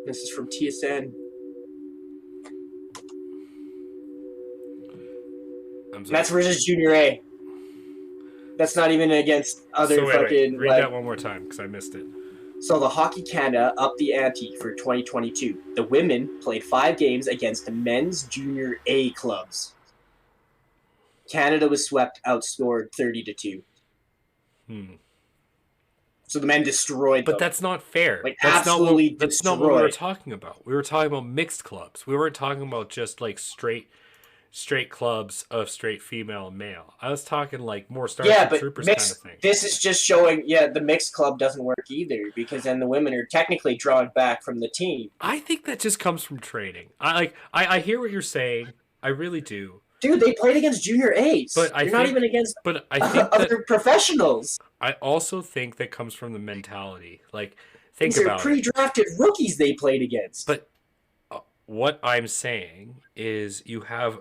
This is from TSN. Mets versus Junior A. That's not even against other fucking. Read that one more time because I missed it. So the Hockey Canada upped the ante for 2022. The women played 5 games against the men's Junior A clubs. Canada was swept, outscored 30-2. So the men destroyed them. But that's not fair. Like, that's absolutely that's not what we were talking about. We were talking about mixed clubs. We weren't talking about just like straight clubs of straight female and male. I was talking like more Starship Troopers kind of thing. This is just showing, the mixed club doesn't work either because then the women are technically drawn back from the team. I think that just comes from training. I hear what you're saying. I really do. Dude, they played against Junior A's. But You're not even against other professionals. I also think that comes from the mentality. Like, think about it. These are pre-drafted rookies they played against. But what I'm saying is you have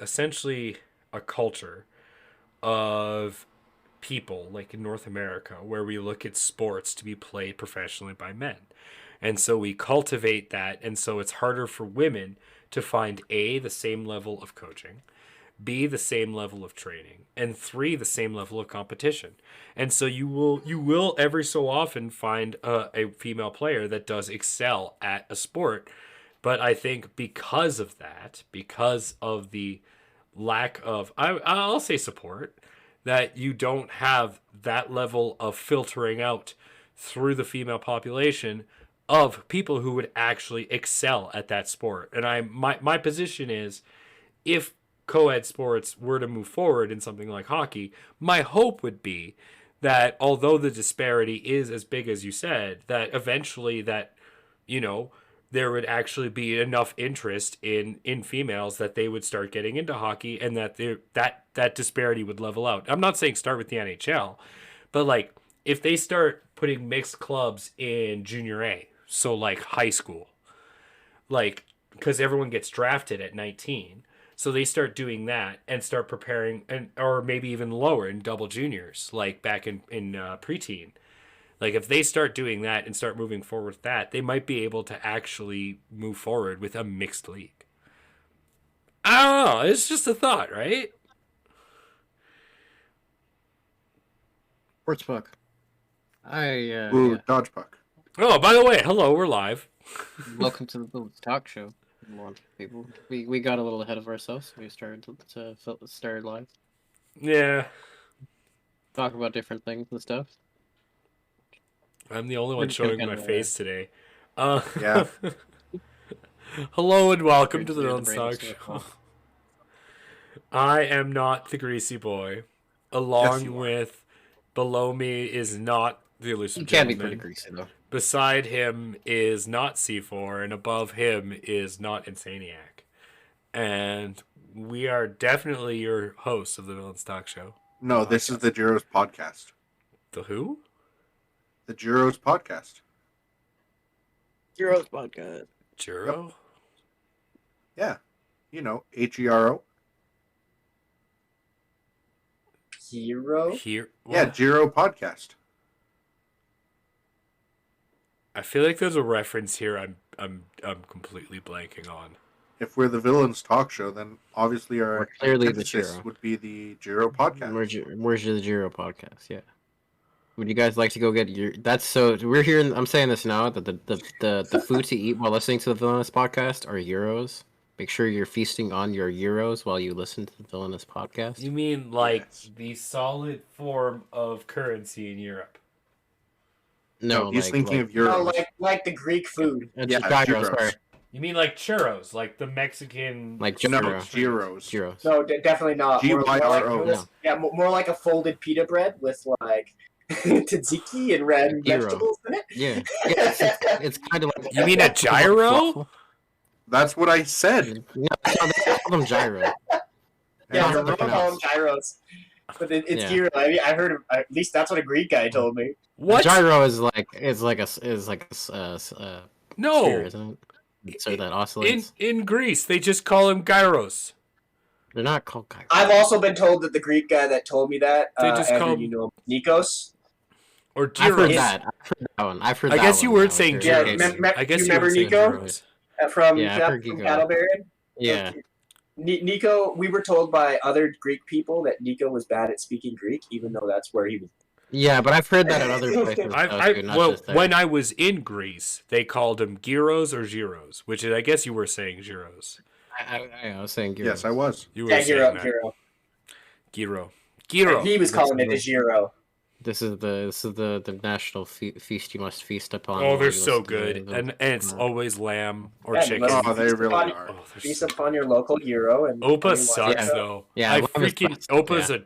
essentially a culture of people, like in North America, where we look at sports to be played professionally by men. And so we cultivate that, and so it's harder for women to find A, the same level of coaching, B, the same level of training, and 3, the same level of competition. And so you will every so often find a female player that does excel at a sport. But I think because of that, because of the lack of, I'll say support, that you don't have that level of filtering out through the female population of people who would actually excel at that sport. And my position is, if co-ed sports were to move forward in something like hockey, my hope would be that although the disparity is as big as you said, that eventually that, there would actually be enough interest in females that they would start getting into hockey, and that disparity would level out. I'm not saying start with the NHL, but like if they start putting mixed clubs in Junior A, so like high school, like because everyone gets drafted at 19, so they start doing that and start preparing, or maybe even lower in double juniors, like back in preteen. Like, if they start doing that and start moving forward with that, they might be able to actually move forward with a mixed league. I don't know. It's just a thought, right? Sportsbook. Dodge puck. Oh, by the way, hello, we're live. Welcome to the talk show, people. We got a little ahead of ourselves. We started to start live. Yeah. Talk about different things and stuff. I'm the only one showing my face today. Yeah. Hello and welcome to the Villains Talk Show. I am not the greasy boy. Along with below me is not the elusive gentleman. He can be pretty greasy though. Beside him is not C4, and above him is not Insaniac. And we are definitely your hosts of the Villains Talk Show. No, this is the Giro's podcast. The who? The Giro's podcast. Giro's podcast. Giro? Yep. Yeah. HERO. Hero? Yeah, Giro podcast. I feel like there's a reference here I'm completely blanking on. If we're the Villains Talk Show, then obviously our clearly emphasis would be the Giro podcast. Where's the Giro podcast? Yeah. Would you guys like to go get your? That's so. We're here. I'm saying this now that the food to eat while listening to the Villainous podcast are euros. Make sure you're feasting on your euros while you listen to the Villainous podcast. You mean like the solid form of currency in Europe? No, he's thinking of euros. No, like the Greek food. Yeah, gyros. Sorry. You mean like churros, like the Mexican? Like gyros. No, definitely not. GYRO. Yeah, more like a folded pita bread with like tzatziki and red vegetables in it. Yeah, it's kind of like. You mean a gyro? That's what I said. No, they call them gyro. Yeah, they call them gyros. But it's gyro. I mean, I heard at least that's what a Greek guy told me. What? A gyro is like a no, sphere, isn't it? So that oscillates. In Greece, they just call them gyros. They're not called gyros. I've also been told that the Greek guy that told me that, they just call Nikos. Or I've heard gyros. that. I've heard that one. I've heard I that guess you one. weren't That saying was Yeah, very gyros. good. I guess you you remember weren't saying Nico? gyros. From Yeah, I've heard from Gigo. Cattlebarian? Yeah. Okay. Nico, we were told by other Greek people that Nico was bad at speaking Greek, even though that's where he was. Yeah, but I've heard that at other places. Too, not Well, just there. when I was in Greece, they called them gyros or gyros, which is, I guess you were saying gyros. I was saying gyros. Yes, I was. You were Yeah, saying Giro. gyro. Gyro. He was calling it a Giro. This is the national feast you must feast upon. Oh, while they're you so listen to good, the- and it's always lamb or Yeah, you chicken. must Oh, they feast really upon- are. Oh, they're Feast so upon your local Giro. And Opa anyone- sucks Yeah. though. Yeah, I lamb is freaking best, Opa's yeah.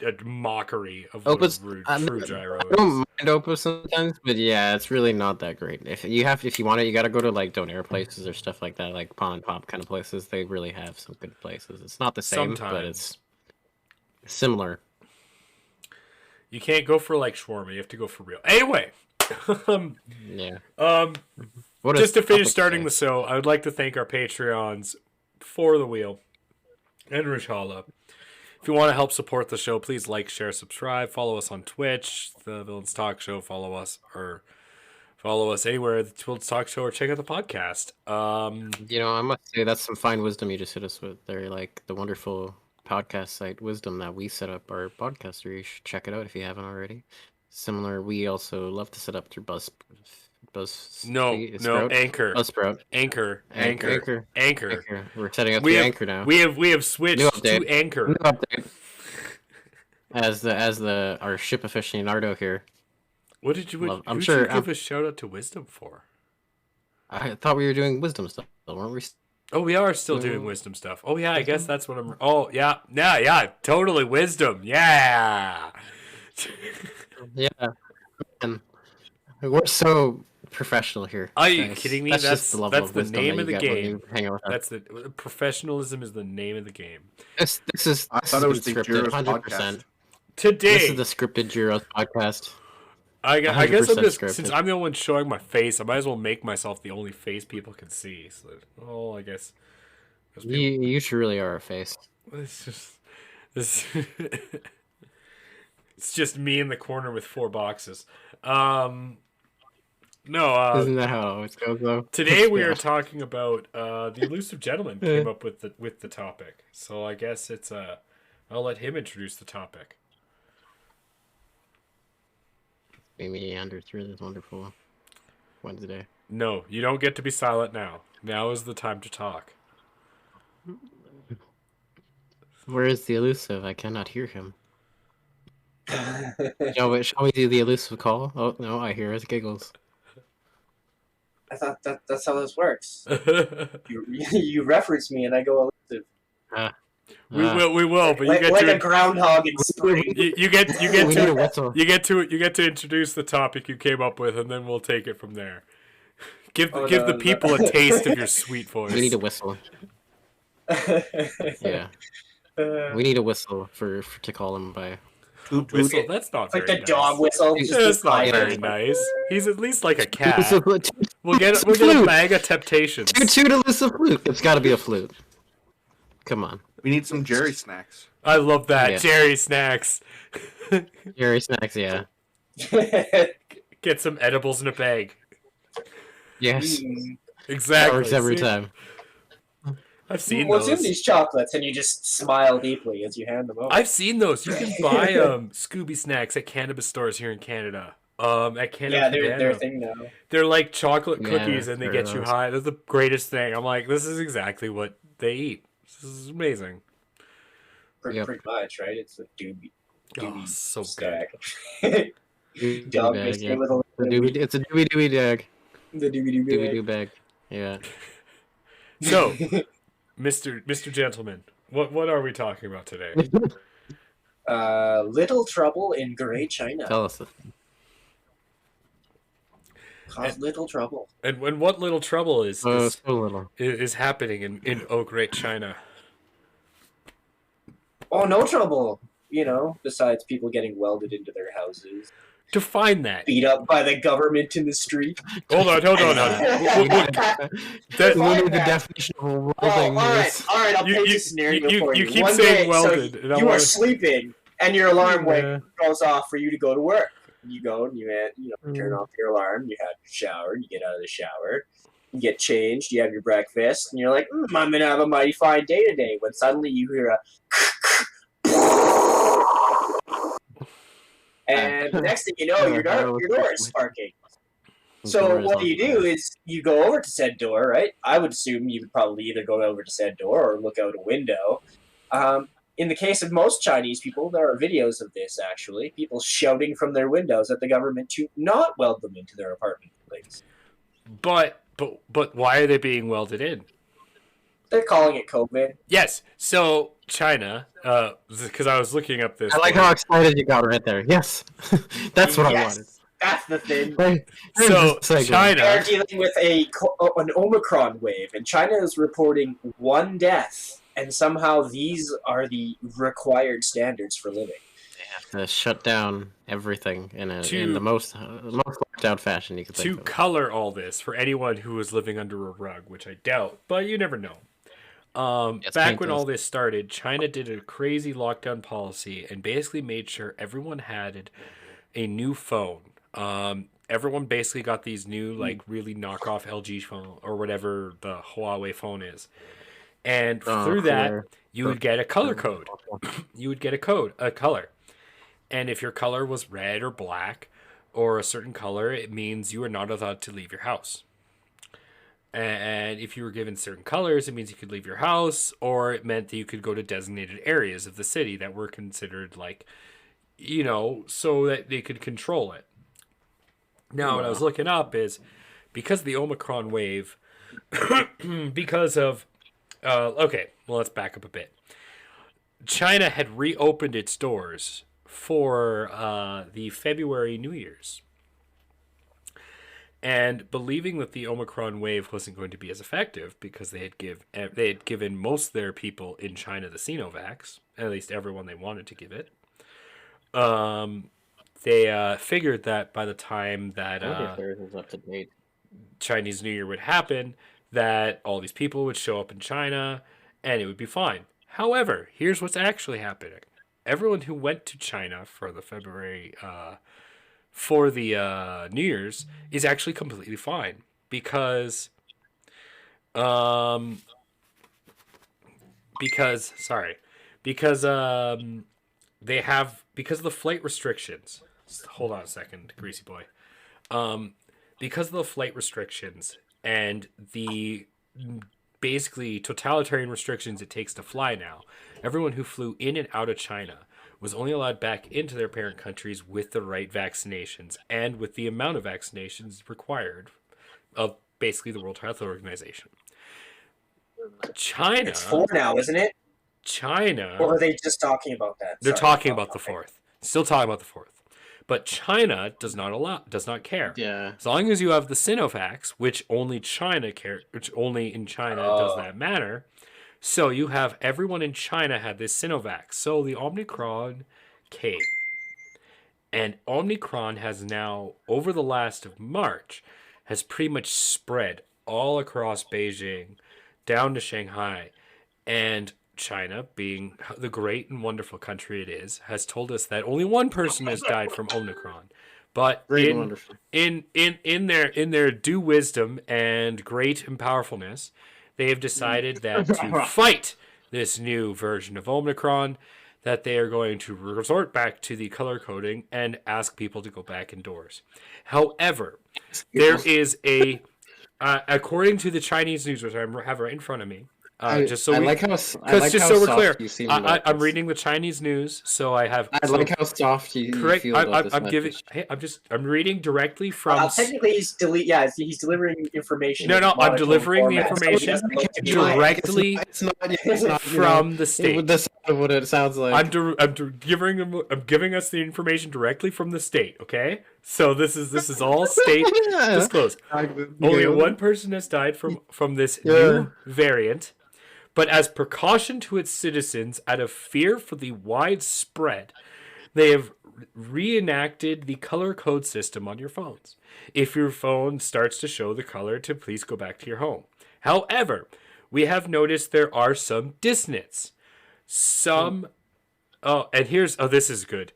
a mockery of Opa's- what a I true mean, gyro I is. don't mind Opus sometimes, but yeah, it's really not that great. If you want it, you gotta go to like Donair places or stuff like that, like Pawn and Pop kind of places. They really have some good places. It's not the same, but Sometimes. it's similar. You can't go for like shawarma. You have to go for real. Anyway, Yeah. What just to is finish topic starting today? the show, I would like to thank our Patreons for the wheel and Rishala. If you want to help support the show, please like, share, subscribe. Follow us on Twitch, the Villains Talk Show. Follow us anywhere, the Villains Talk Show, or check out the podcast. You know, I must say that's some fine wisdom you just hit us with. They're like the wonderful podcast site Wisdom that we set up our podcast through. You should check it out if you haven't already. Similar, we also love to set up through Buzz. No, Anchor. Buzzsprout. Anchor. We're setting up We the have, Anchor now. we have switched New to update. Anchor. New update. As our ship aficionado here. What did you? Well, I'm who did sure- you give I'm- a shout out to Wisdom for? I thought we were doing wisdom stuff, weren't we? Oh, we are still doing wisdom stuff. Oh yeah, I guess that's what I'm. Oh yeah, totally wisdom. Yeah. Yeah. And we're so professional here. Are you guys. kidding me? That's That's just the level that's of the wisdom name that of the you get when game. you hang out with us. That's the professionalism is the name of the game. This is. I thought it was the scripted, Gyros 100%. podcast. Today, This is the scripted Gyros podcast. I guess I'm 100% just scripted. since I'm the only one showing my face, I might as well make myself the only face people can see. So, I guess. those people- You truly are a face. It's just this. It's just me in the corner with 4 boxes. No. Isn't that how it always goes, though? Today we Yeah. are talking about the elusive gentleman came up with the topic. So I guess it's I'll let him introduce the topic. We meander through this wonderful Wednesday. No, you don't get to be silent now. Now is the time to talk. Where is the elusive? I cannot hear him. Shall we do the elusive call? Oh no, I hear his giggles. I thought that's how this works. You reference me and I go elusive. we will, but you Like, get like to a groundhog in spring. you get We need a to whistle. you get to introduce the topic you came up with, and then we'll take it from there. Give Oh, give no, the no. people a taste of your sweet voice. We need a whistle. Yeah, we need a whistle to call him by. Toot toot. Whistle. That's not like very the nice. dog whistle. Yeah, just That's the not side. very nice. He's at least like a cat. Elusive- We'll get a flute. bag of temptations. Toot elusive flute. It's got to be a flute. Come on, We need some Jerry snacks. I love that. Yeah. Jerry snacks. Jerry snacks. Yeah. Get some edibles in a bag. Yes. Mm. Exactly. That works every See? time. I've seen What's in those. these chocolates? And you just smile deeply as you hand them over. I've seen those. You can buy Scooby snacks at cannabis stores here in Canada. At Canada, yeah, they're Cabana. a thing now. They're like chocolate Yeah, cookies, and they I've get heard you those. high. That's the greatest thing. I'm like, this is exactly what they eat. This is amazing. Yep. Pretty much, right? It's a doobie Oh, so good. stack. Doobie Dog bag, biscuit yeah. with a The doobie- It's a doobie doobie bag. the doobie Doobie bag. doo bag. Yeah. So, Mr. Gentleman, what are we talking about today? Little Trouble in Great China. Tell us. Cause little trouble. And when what little trouble is So little. is happening in Oh Great China? Oh, no trouble. You know, besides people getting welded into their houses, Define that. beat up by the government in the street. Hold on. We That- need the definition of Oh, welding. all right, I'll You- paint you- a scenario you- for you you. keep One saying day, welded, so and I you are wanna- sleeping, and your alarm Yeah. goes off for you to go to work. You go and turn off your alarm. You have your shower. You get out of the shower. You get changed. You have your breakfast, and you're like, I'm gonna have a mighty fine day today. When suddenly you hear a and the next thing you know, your door is sparking. So what you do is you go over to said door, right? I would assume you would probably either go over to said door or look out a window. In the case of most Chinese people, there are videos of this, actually. People shouting from their windows at the government to not weld them into their apartment buildings. But why are they being welded in? They're calling it COVID. Yes. So China, because I was looking up this. I like how excited you got right there. Yes. That's what I wanted. That's the thing. So China, they're dealing with an Omicron wave, and China is reporting 1 death, and somehow these are the required standards for living. They have to shut down everything in the most locked out fashion you could think of. To color all this for anyone who was living under a rug, which I doubt, but you never know. Back when all this started, China did a crazy lockdown policy and basically made sure everyone had a new phone. Everyone basically got these new, like, really knockoff LG phone or whatever the Huawei phone is. And through that, you would get a color code. You would get a color. And if your color was red or black or a certain color, it means you are not allowed to leave your house. And if you were given certain colors, it means you could leave your house, or it meant that you could go to designated areas of the city that were considered, like, so that they could control it. Now, what I was looking up is because of the Omicron wave, because of, let's back up a bit. China had reopened its doors for the February New Year's. And believing that the Omicron wave wasn't going to be as effective because they had given most of their people in China the Sinovacs, at least everyone they wanted to give it. They figured that by the time that up to date. Chinese New Year would happen, that all these people would show up in China and it would be fine. However, here's what's actually happening. Everyone who went to China for the February New Year's is actually completely fine because they have, because of the flight restrictions. Hold on a second, Greasy Boy. Because of the flight restrictions and the basically totalitarian restrictions it takes to fly now, everyone who flew in and out of China was only allowed back into their parent countries with the right vaccinations and with the amount of vaccinations required of basically the World Health Organization. China... It's 4 now, isn't it? China... Or are they just talking about that? They're talking about the 4th. Still talking about the 4th. But China does not care. Yeah. As long as you have the Sinovacs, which only in China does that matter. So you have everyone in China had this Sinovac. So the Omicron came. And Omicron has now, over the last of March, has pretty much spread all across Beijing, down to Shanghai. And China, being the great and wonderful country it is, has told us that only one person has died from Omicron. But in their due wisdom and great and powerfulness, they have decided that to fight this new version of Omicron, that they are going to resort back to the color coding and ask people to go back indoors. However, there is according to the Chinese news, which I have right in front of me, I'm reading the Chinese news, so I have. I like how soft you feel about this message. I'm reading directly from. Technically, he's delivering information. No, I'm delivering the information directly from the state. That's what it sounds like. I'm giving us the information directly from the state. Okay, so this is all state disclosed. Only one person has died from this new variant. But as precaution to its citizens, out of fear for the widespread, they have reenacted the color code system on your phones. If your phone starts to show the color, to please go back to your home. However, we have noticed there are some dissonance. This is good.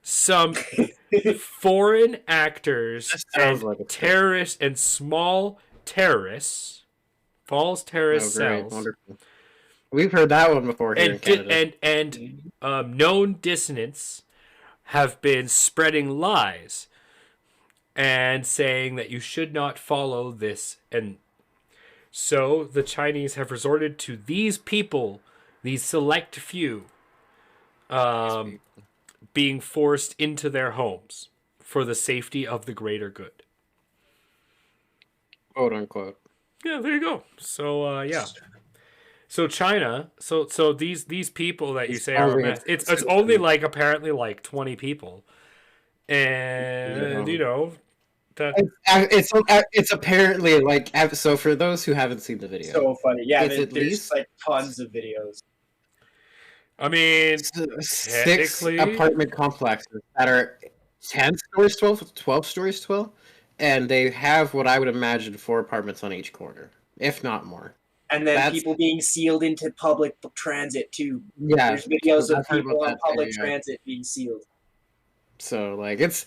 some foreign actors That sounds and like a terrorists and small terrorists, false terrorist Oh, great, cells, wonderful. We've heard that one before here in Canada. known dissidents have been spreading lies and saying that you should not follow this. And so the Chinese have resorted to these people, these select few, being forced into their homes for the safety of the greater good. Quote unquote. Yeah, there you go. So yeah. So China, so these people that you say are a mess, it's only like apparently like 20 people. And Yeah. you know that It's apparently like so. For those who haven't seen the video, So funny. Yeah, It's at there's least- like tons of videos. I mean, 6 technically- apartment complexes that are 10 stories, 12 stories, 12, and they have what I would imagine 4 apartments on each corner, if not more. And then That's- people being sealed into public transit too. Yeah, There's videos of I've heard people about on that public too, yeah. transit being sealed. So like it's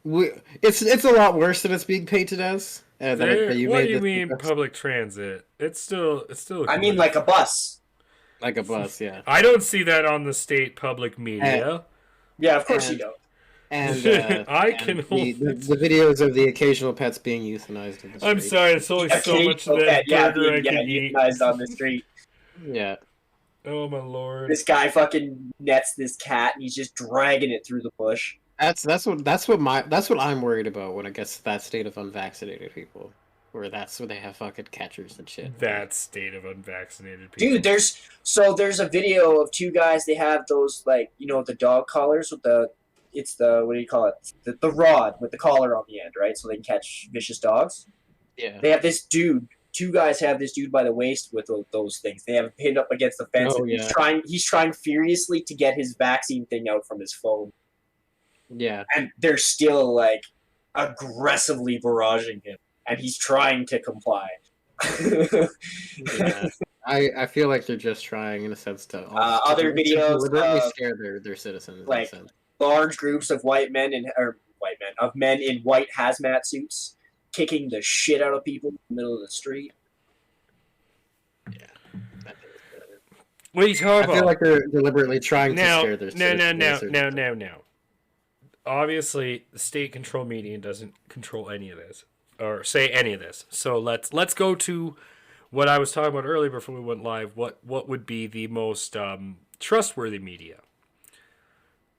a lot worse than it's being painted as. what do you mean public transit? It's still. I mean, like a bus. like a bus, yeah. I don't see that on the state public media. Yeah, of course And- you don't. And I and can the, hold the videos of the occasional pets being euthanized in the I'm street. sorry, it's only so much of that burger I can eat. Euthanized on the street. Yeah. Oh my lord! This guy fucking nets this cat and he's just dragging it through the bush. That's what I'm worried about when it gets to that state of unvaccinated people, where that's where they have fucking catchers and shit. That state of unvaccinated people. Dude, there's a video of 2 guys. They have those, like, you know, the dog collars with the what do you call it? The rod with the collar on the end, right? So they can catch vicious dogs. Yeah. They have this dude. 2 guys have this dude by the waist with those things. They have him pinned up against the fence. Oh, And yeah. he's trying furiously to get his vaccine thing out from his phone, Yeah. and they're still like aggressively barraging him, and he's trying to comply. Yeah. I feel like they're just trying, in a sense, to Other to videos deliberately of, scare their citizens. like, in a sense. Large groups of men in white hazmat suits kicking the shit out of people in the middle of the street. What are you I talking feel about? like they're deliberately trying to Now, scare their citizens. no. Obviously, the state-controlled media doesn't control any of this or say any of this. So let's go to what I was talking about earlier before we went live. What would be the most trustworthy media?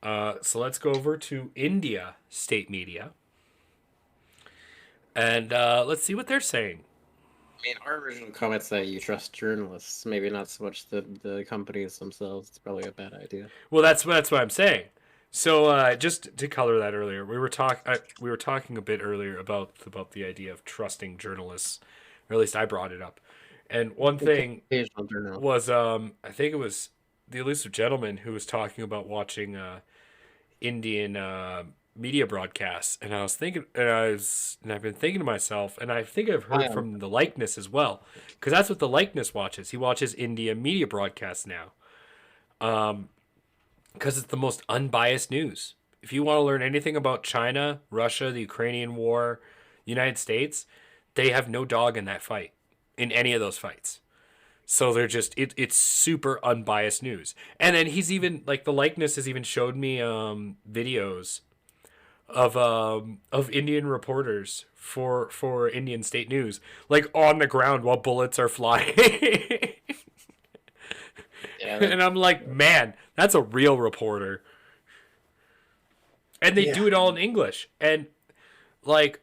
So let's go over to India state media, and let's see what they're saying. I mean, our original comments that you trust journalists, maybe not so much the companies themselves. It's probably a bad idea. Well, that's what I'm saying. So just to color that earlier, we were talking a bit earlier about the idea of trusting journalists, or at least I brought it up. And one thing Occasional journal. was I think it was the Elusive Gentleman who was talking about watching Indian media broadcasts, and I was thinking, and I've been thinking to myself, and I think I've heard from the Likeness as well, because that's what the Likeness watches. He watches India media broadcasts now, because it's the most unbiased news. If you want to learn anything about China, Russia, the Ukrainian war, United States, they have no dog in that fight, in any of those fights. So they're just it's super unbiased news. And then he's even like the Likeness has even showed me videos of Indian reporters for Indian state news, like on the ground while bullets are flying. Yeah, And I'm like, man, that's a real reporter. And they do it all in English. And like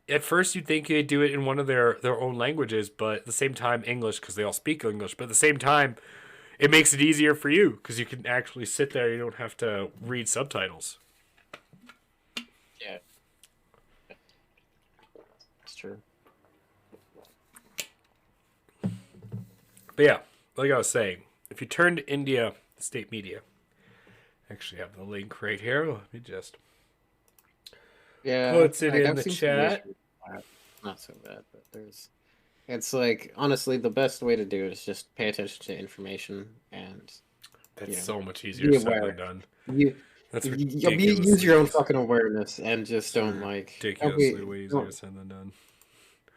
at first you'd think they'd do it in one of their own languages, but at the same time English, because they all speak English. But at the same time, it makes it easier for you because you can actually sit there. You don't have to read subtitles. yeah, it's true. But yeah, like I was saying, if you turn to India state media, I actually have the link right here. Let me just Yeah, puts it like, in I've the seen some chat. issues. Not so bad, but there's. It's like honestly, the best way to do it is just pay attention to information, and That's Yeah. so much easier Be said aware. than done. That's Use ridiculously your own easy. fucking awareness and just don't Ridiculously way easier don't, said than done.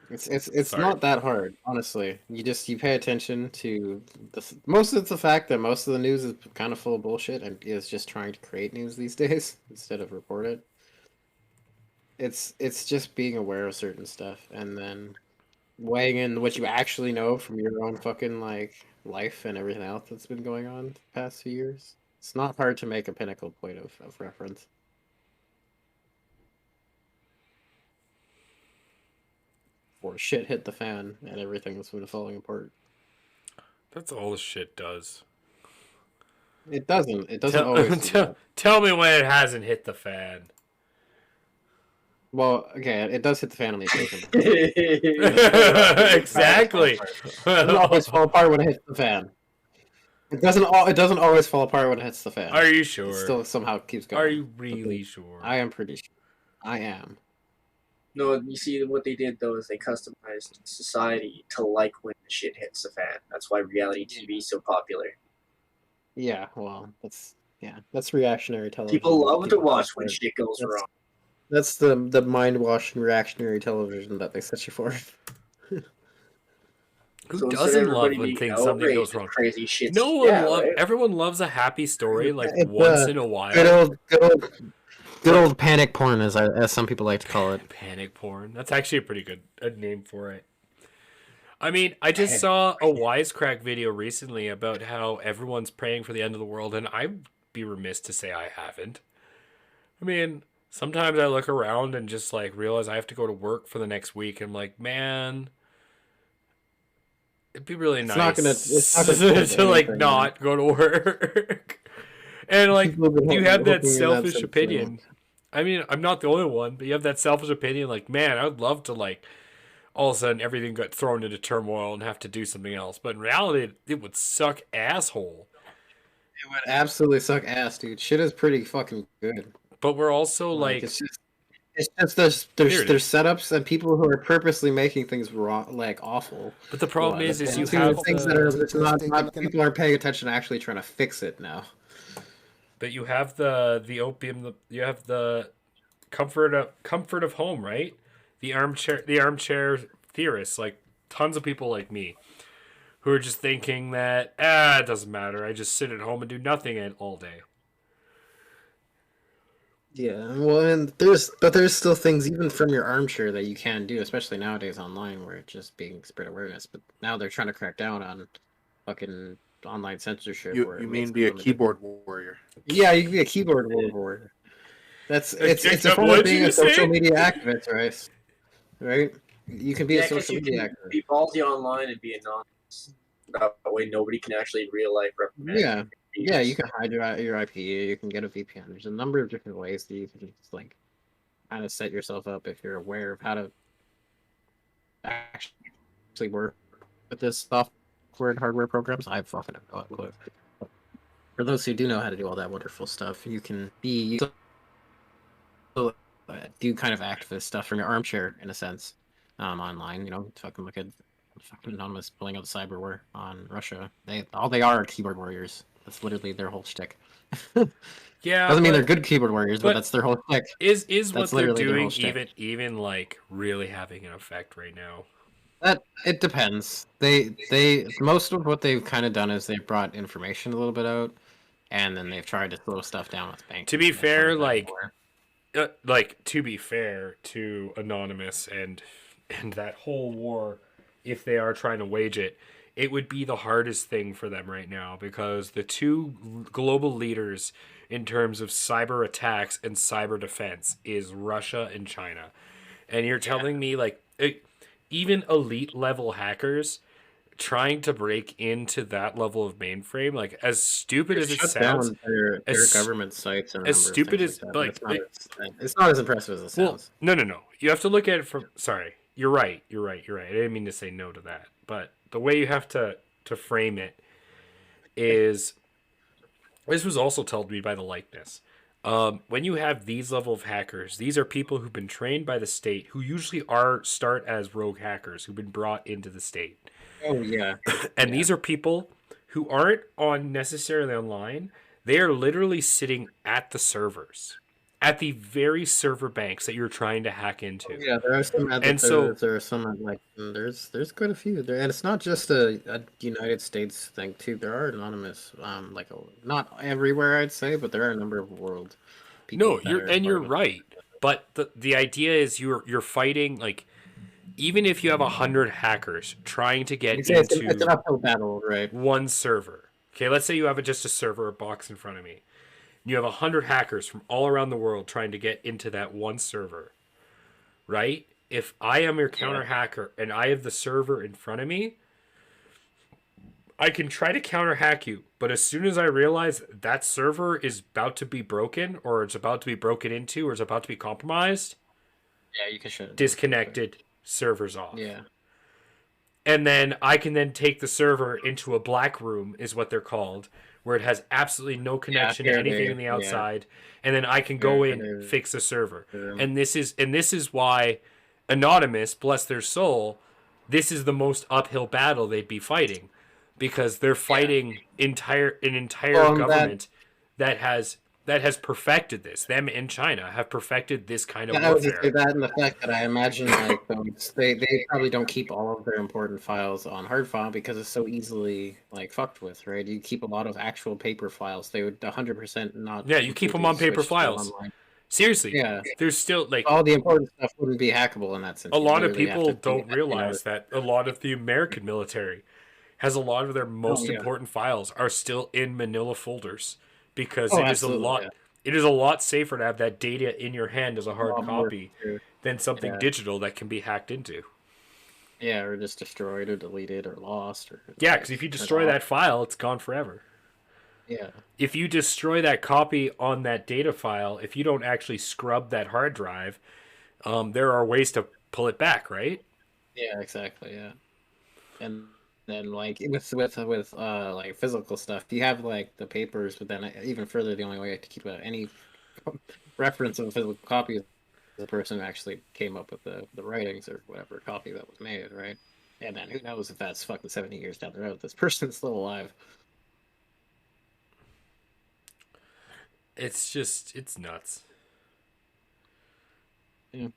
it's Sorry. not that hard, honestly. You pay attention to most of the fact that most of the news is kind of full of bullshit and is just trying to create news these days instead of report it. It's just being aware of certain stuff and then weighing in what you actually know from your own fucking like life and everything else that's been going on the past few years. It's not hard to make a pinnacle point of reference. Or shit hit the fan and everything has been falling apart. That's all this shit does. It doesn't. It doesn't always do that. Tell me when it hasn't hit the fan. Well, okay, it does hit the fan on the occasion. Exactly. It doesn't always fall apart when it hits the fan. It doesn't always fall apart when it hits the fan. Are you It sure? still somehow keeps going. Are you really sure? I am pretty sure. I am. No, you see what they did though is they customized society to like when the shit hits the fan. That's why reality TV is so popular. Yeah, well, that's reactionary television. People love to watch that's when right. shit goes wrong. That's the mind washing reactionary television that they set you for. Who So instead of doesn't love everybody when being something outraged goes and wrong? Crazy shit. No one yeah, love. right? Everyone loves a happy story like It's, once in a while. Good old panic porn, as some people like to call it. Panic porn. That's actually a pretty good name for it. I mean, I just saw a Wisecrack video recently about how everyone's praying for the end of the world, and I'd be remiss to say I haven't. I mean, sometimes I look around and just like realize I have to go to work for the next week, and I'm like, man, it'd be really nice It's not gonna to like anything, not go to work. And like, you have that selfish opinion. I mean, I'm not the only one, but you have that selfish opinion. Like, man, I would love to like all of a sudden everything got thrown into turmoil and have to do something else. But in reality, it would suck asshole. It would absolutely suck ass, dude. Shit is pretty fucking good. But we're also like it's just there's setups and people who are purposely making things wrong, like awful. But the problem is you two have things that are not people aren't paying attention to actually trying to fix it now. But you have the opium. You have the comfort of home, right? The armchair theorists, like tons of people like me, who are just thinking that it doesn't matter. I just sit at home and do nothing all day. Yeah, well, and there's still things even from your armchair that you can do, especially nowadays online, where it's just being spread awareness. But now they're trying to crack down on fucking online censorship. You mean be a keyboard warrior? Yeah, you can be a keyboard warrior. It's a form What of did being you a social say? media activist, right? Right? You can be a I guess social you media can activist. be ballsy online and be anonymous. That way, nobody can actually in real life represent. Yeah. Yeah, you can hide your IP. You can get a VPN. There's a number of different ways that you can just like kind of set yourself up if you're aware of how to actually work with this software and hardware programs. I fucking have no clue. For those who do know how to do all that wonderful stuff, you can do kind of activist stuff from your armchair in a sense, online. You know, fucking look at fucking anonymous pulling out the cyberware on Russia. They are keyboard warriors. That's literally their whole shtick. Yeah, Doesn't mean they're good keyboard warriors, but but that's their whole shtick. Is what That's they're literally their doing whole shtick. even like really having an effect right now? That it depends. They most of what they've kind of done is they've brought information a little bit out, and then they've tried to slow stuff down with banking. To be as far fair, as I'm like aware. to be fair to Anonymous and that whole war, if they are trying to wage it, it would be the hardest thing for them right now because the two global leaders in terms of cyber attacks and cyber defense is Russia and China. And you're telling me like even elite level hackers trying to break into that level of mainframe, like as stupid as it Shut sounds, down their as- government sites and a as number of stupid things as, that, like, but it's not as impressive as it well, sounds. no. You have to look at it from. Sorry, you're right. I didn't mean to say no to that, but the way you have to frame it is. This was also told me by the likeness. When you have these level of hackers, these are people who've been trained by the state, who usually start as rogue hackers, who've been brought into the state. Oh yeah, And these are people who aren't on necessarily online. They are literally sitting at the servers, at the very server banks that you're trying to hack into. Yeah, there are some at the And so- thirds, there are some at like there's quite a few there, and it's not just a United States thing too. There are anonymous, not everywhere I'd say, but there are a number of world people. No, that you're are and part you're of it. right. But the idea is you're fighting, like, even if you have 100 hackers trying to get It's an into uphill battle, right? one server. Okay, let's say you have just a server, a box in front of me. You have 100 hackers from all around the world trying to get into that one server, right? If I am your counter hacker and I have the server in front of me, I can try to counter hack you, but as soon as I realize that server is about to be broken, or it's about to be broken into, or it's about to be compromised, Yeah, you can shut it down. disconnected, servers off. Yeah, And then I can then take the server into a black room, is what they're called, where it has absolutely no connection to here anything they- on the yeah. outside, and then I can go Here in, they- fix the server. Um, And this is why Anonymous, bless their soul, this is the most uphill battle they'd be fighting, because they're fighting an entire Well, government that has perfected this. Them in China have perfected this kind of I would just say warfare. that, and the fact that I imagine like they probably don't keep all of their important files on hard file because it's so easily like fucked with, right? You keep a lot of actual paper files. They would 100% not. Yeah, you keep them on paper switch to files. online. Seriously, Yeah, there's still like all the important stuff wouldn't be hackable in that sense. a You lot of literally have people to do don't it, realize that a lot of the American military has a lot of their most yeah. important files are still in manila folders, because Oh, it is a absolutely, lot yeah. it is a lot safer to have that data in your hand as a hard lot more copy secure. than something Yeah. digital that can be hacked into. Yeah, or just destroyed or deleted or lost or Yeah, because if you turned destroy off. that file, it's gone forever. Yeah. If you destroy that copy on that data file, if you don't actually scrub that hard drive, there are ways to pull it back, right? Yeah, exactly. Yeah, and then like with like physical stuff, you have like the papers, but then even further, the only way to keep any reference of a physical copy is the person who actually came up with the writings or whatever copy that was made, right? And then who knows if that's fucking 70 years down the road, this person's still alive. It's nuts. Yeah,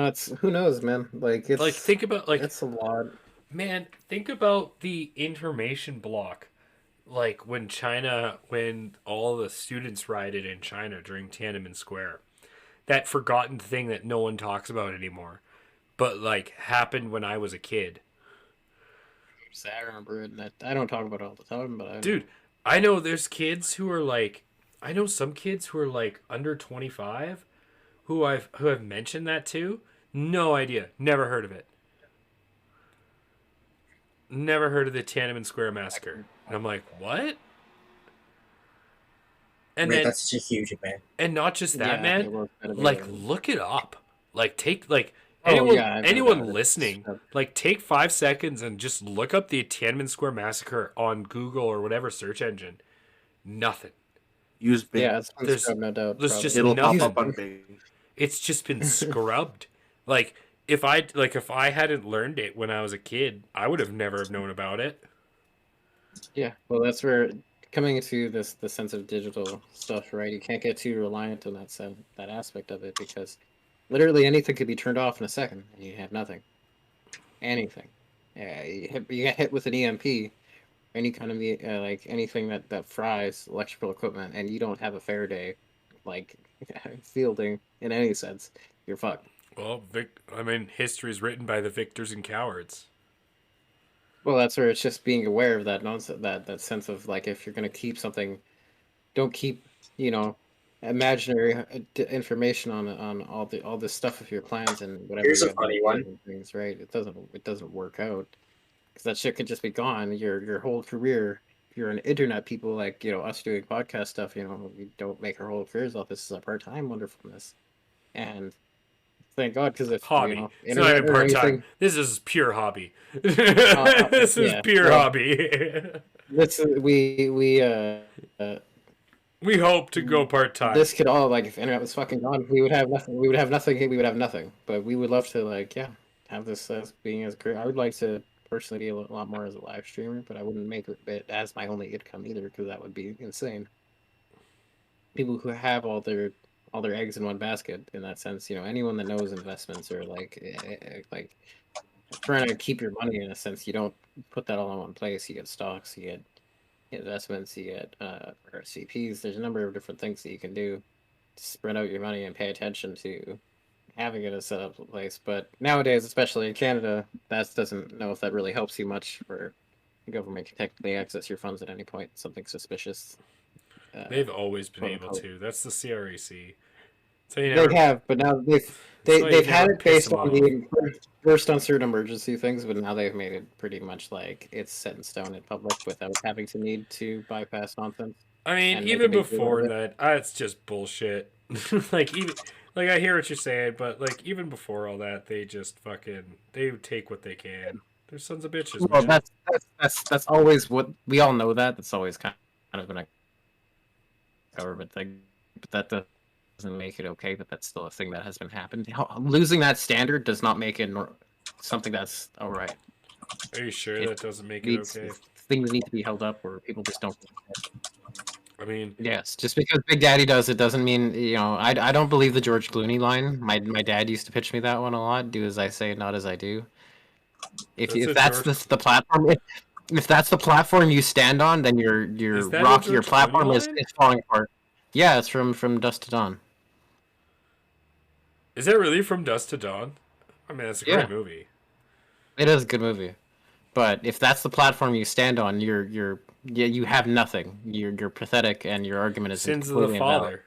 it's who knows, man. Like it's Like, think about, like, it's a lot. man, think about the information block. Like when all the students rioted in China during Tiananmen Square. That forgotten thing that no one talks about anymore. But like happened when I was a kid. I remember it. And I don't talk about it all the time, but I Dude, I know there's kids who are like, I know some kids who are like under 25 who have mentioned that to. No idea. Never heard of it. Never heard of the Tiananmen Square massacre. And I'm like, what? And Man, then, that's such a huge event. and not just that, it man. was kind of a- Like, look it up. Like, Oh, anyone, yeah, I've heard anyone about it. listening, like, take 5 seconds and just look up the Tiananmen Square massacre on Google or whatever search engine. Nothing. Use Bing. Yeah, it's There's- no doubt. there's probably. just It'll pop nothing. up on Bing. It's just been scrubbed. Like, if I hadn't learned it when I was a kid, I would have never have known about it. Yeah, well, that's where coming into the sense of digital stuff, right? You can't get too reliant on that aspect of it because literally anything could be turned off in a second and you have nothing. Anything. Yeah, you get hit with an EMP, any kind of like anything that fries electrical equipment, and you don't have a Faraday like fielding in any sense. You're fucked. Well, history is written by the victors and cowards. Well, that's where it's just being aware of that nonsense, that sense of like if you're gonna keep something, don't keep imaginary information on all this stuff of your plans and whatever. Here's you a have funny done one. and things, right? It doesn't work out because that shit could just be gone. Your whole career. If you're an internet people like us doing podcast stuff, we don't make our whole careers off this. Is our part time wonderfulness, and thank God because if Hobby. It's not even part time. This is pure hobby. This is yeah. pure Well, hobby. We hope to go part time. This could all if internet was fucking gone, we would have nothing. We would have nothing. We would have nothing. But we would love to have this as being as a career. I would like to personally be a lot more as a live streamer, but I wouldn't make it as my only income either because that would be insane. people who have all their eggs in one basket in that sense. You know, anyone that knows investments or like trying to keep your money in a sense, you don't put that all in one place. You get stocks, you get investments, you get RCPs. There's a number of different things that you can do to spread out your money and pay attention to having it a set up place. But nowadays, especially in Canada, that doesn't know if that really helps you much. For the government can technically access your funds at any point. Something suspicious. They've always been quote able unquote. to. That's the CREC. So you They never. have, but now So you they've had never it piss based them on off. the first on certain emergency things, but now they've made it pretty much like it's set in stone in public without having to need to bypass nonsense. I mean, and make a even big deal out before of that, it's just bullshit. Like I hear what you're saying, but like even before all that, they just fucking they take what they can. They're sons of bitches, Well, man. that's always what we all know. That's always kind of been a government thing, but that doesn't make it okay. But that's still a thing that has been happened. Losing that standard does not make it something that's all right. Are you sure It that doesn't make it needs okay? things need to be held up, or people just don't. I mean, Yes, just because Big Daddy does it doesn't mean I don't believe the George Clooney line. My dad used to pitch me that one a lot. Do as I say, not as I do. If that's the platform, if that's the platform you stand on, then your Is that a rock your George platform Clooney is line? falling apart. Yeah, it's from Dust to Dawn. is that really from Dust to Dawn? I mean, that's a Yeah. great movie. It is a good movie, but if that's the platform you stand on, you have nothing. You're pathetic, and your argument is Sins of the completely invalid. Father.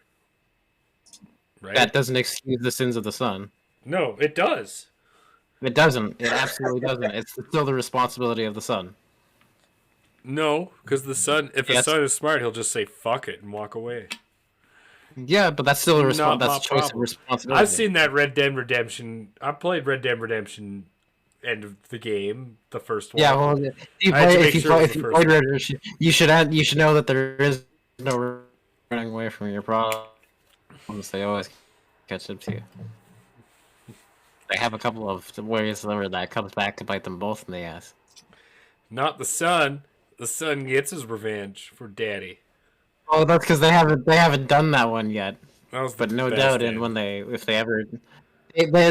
Right? That doesn't excuse the sins of the son. No, it does. It doesn't. It absolutely doesn't. It's still the responsibility of the son. No, because the son, if a Yes. son is smart, he'll just say "fuck it" and walk away. Yeah, but that's still a Not my that's a choice of problem. responsibility. I've seen that Red Dead Redemption. I played Red Dead Redemption end of the game, the first one. Yeah, well, if you I had to play, make if you sure it play, was if the you first played one. Red Dead, you should know that there is no running away from your problems. They always catch up to you. They have a couple of ways where that comes back to bite them both in the ass. Not the son. The son gets his revenge for daddy. Oh, that's because they haven't done that one yet. That was the But no best doubt, end. and if they ever,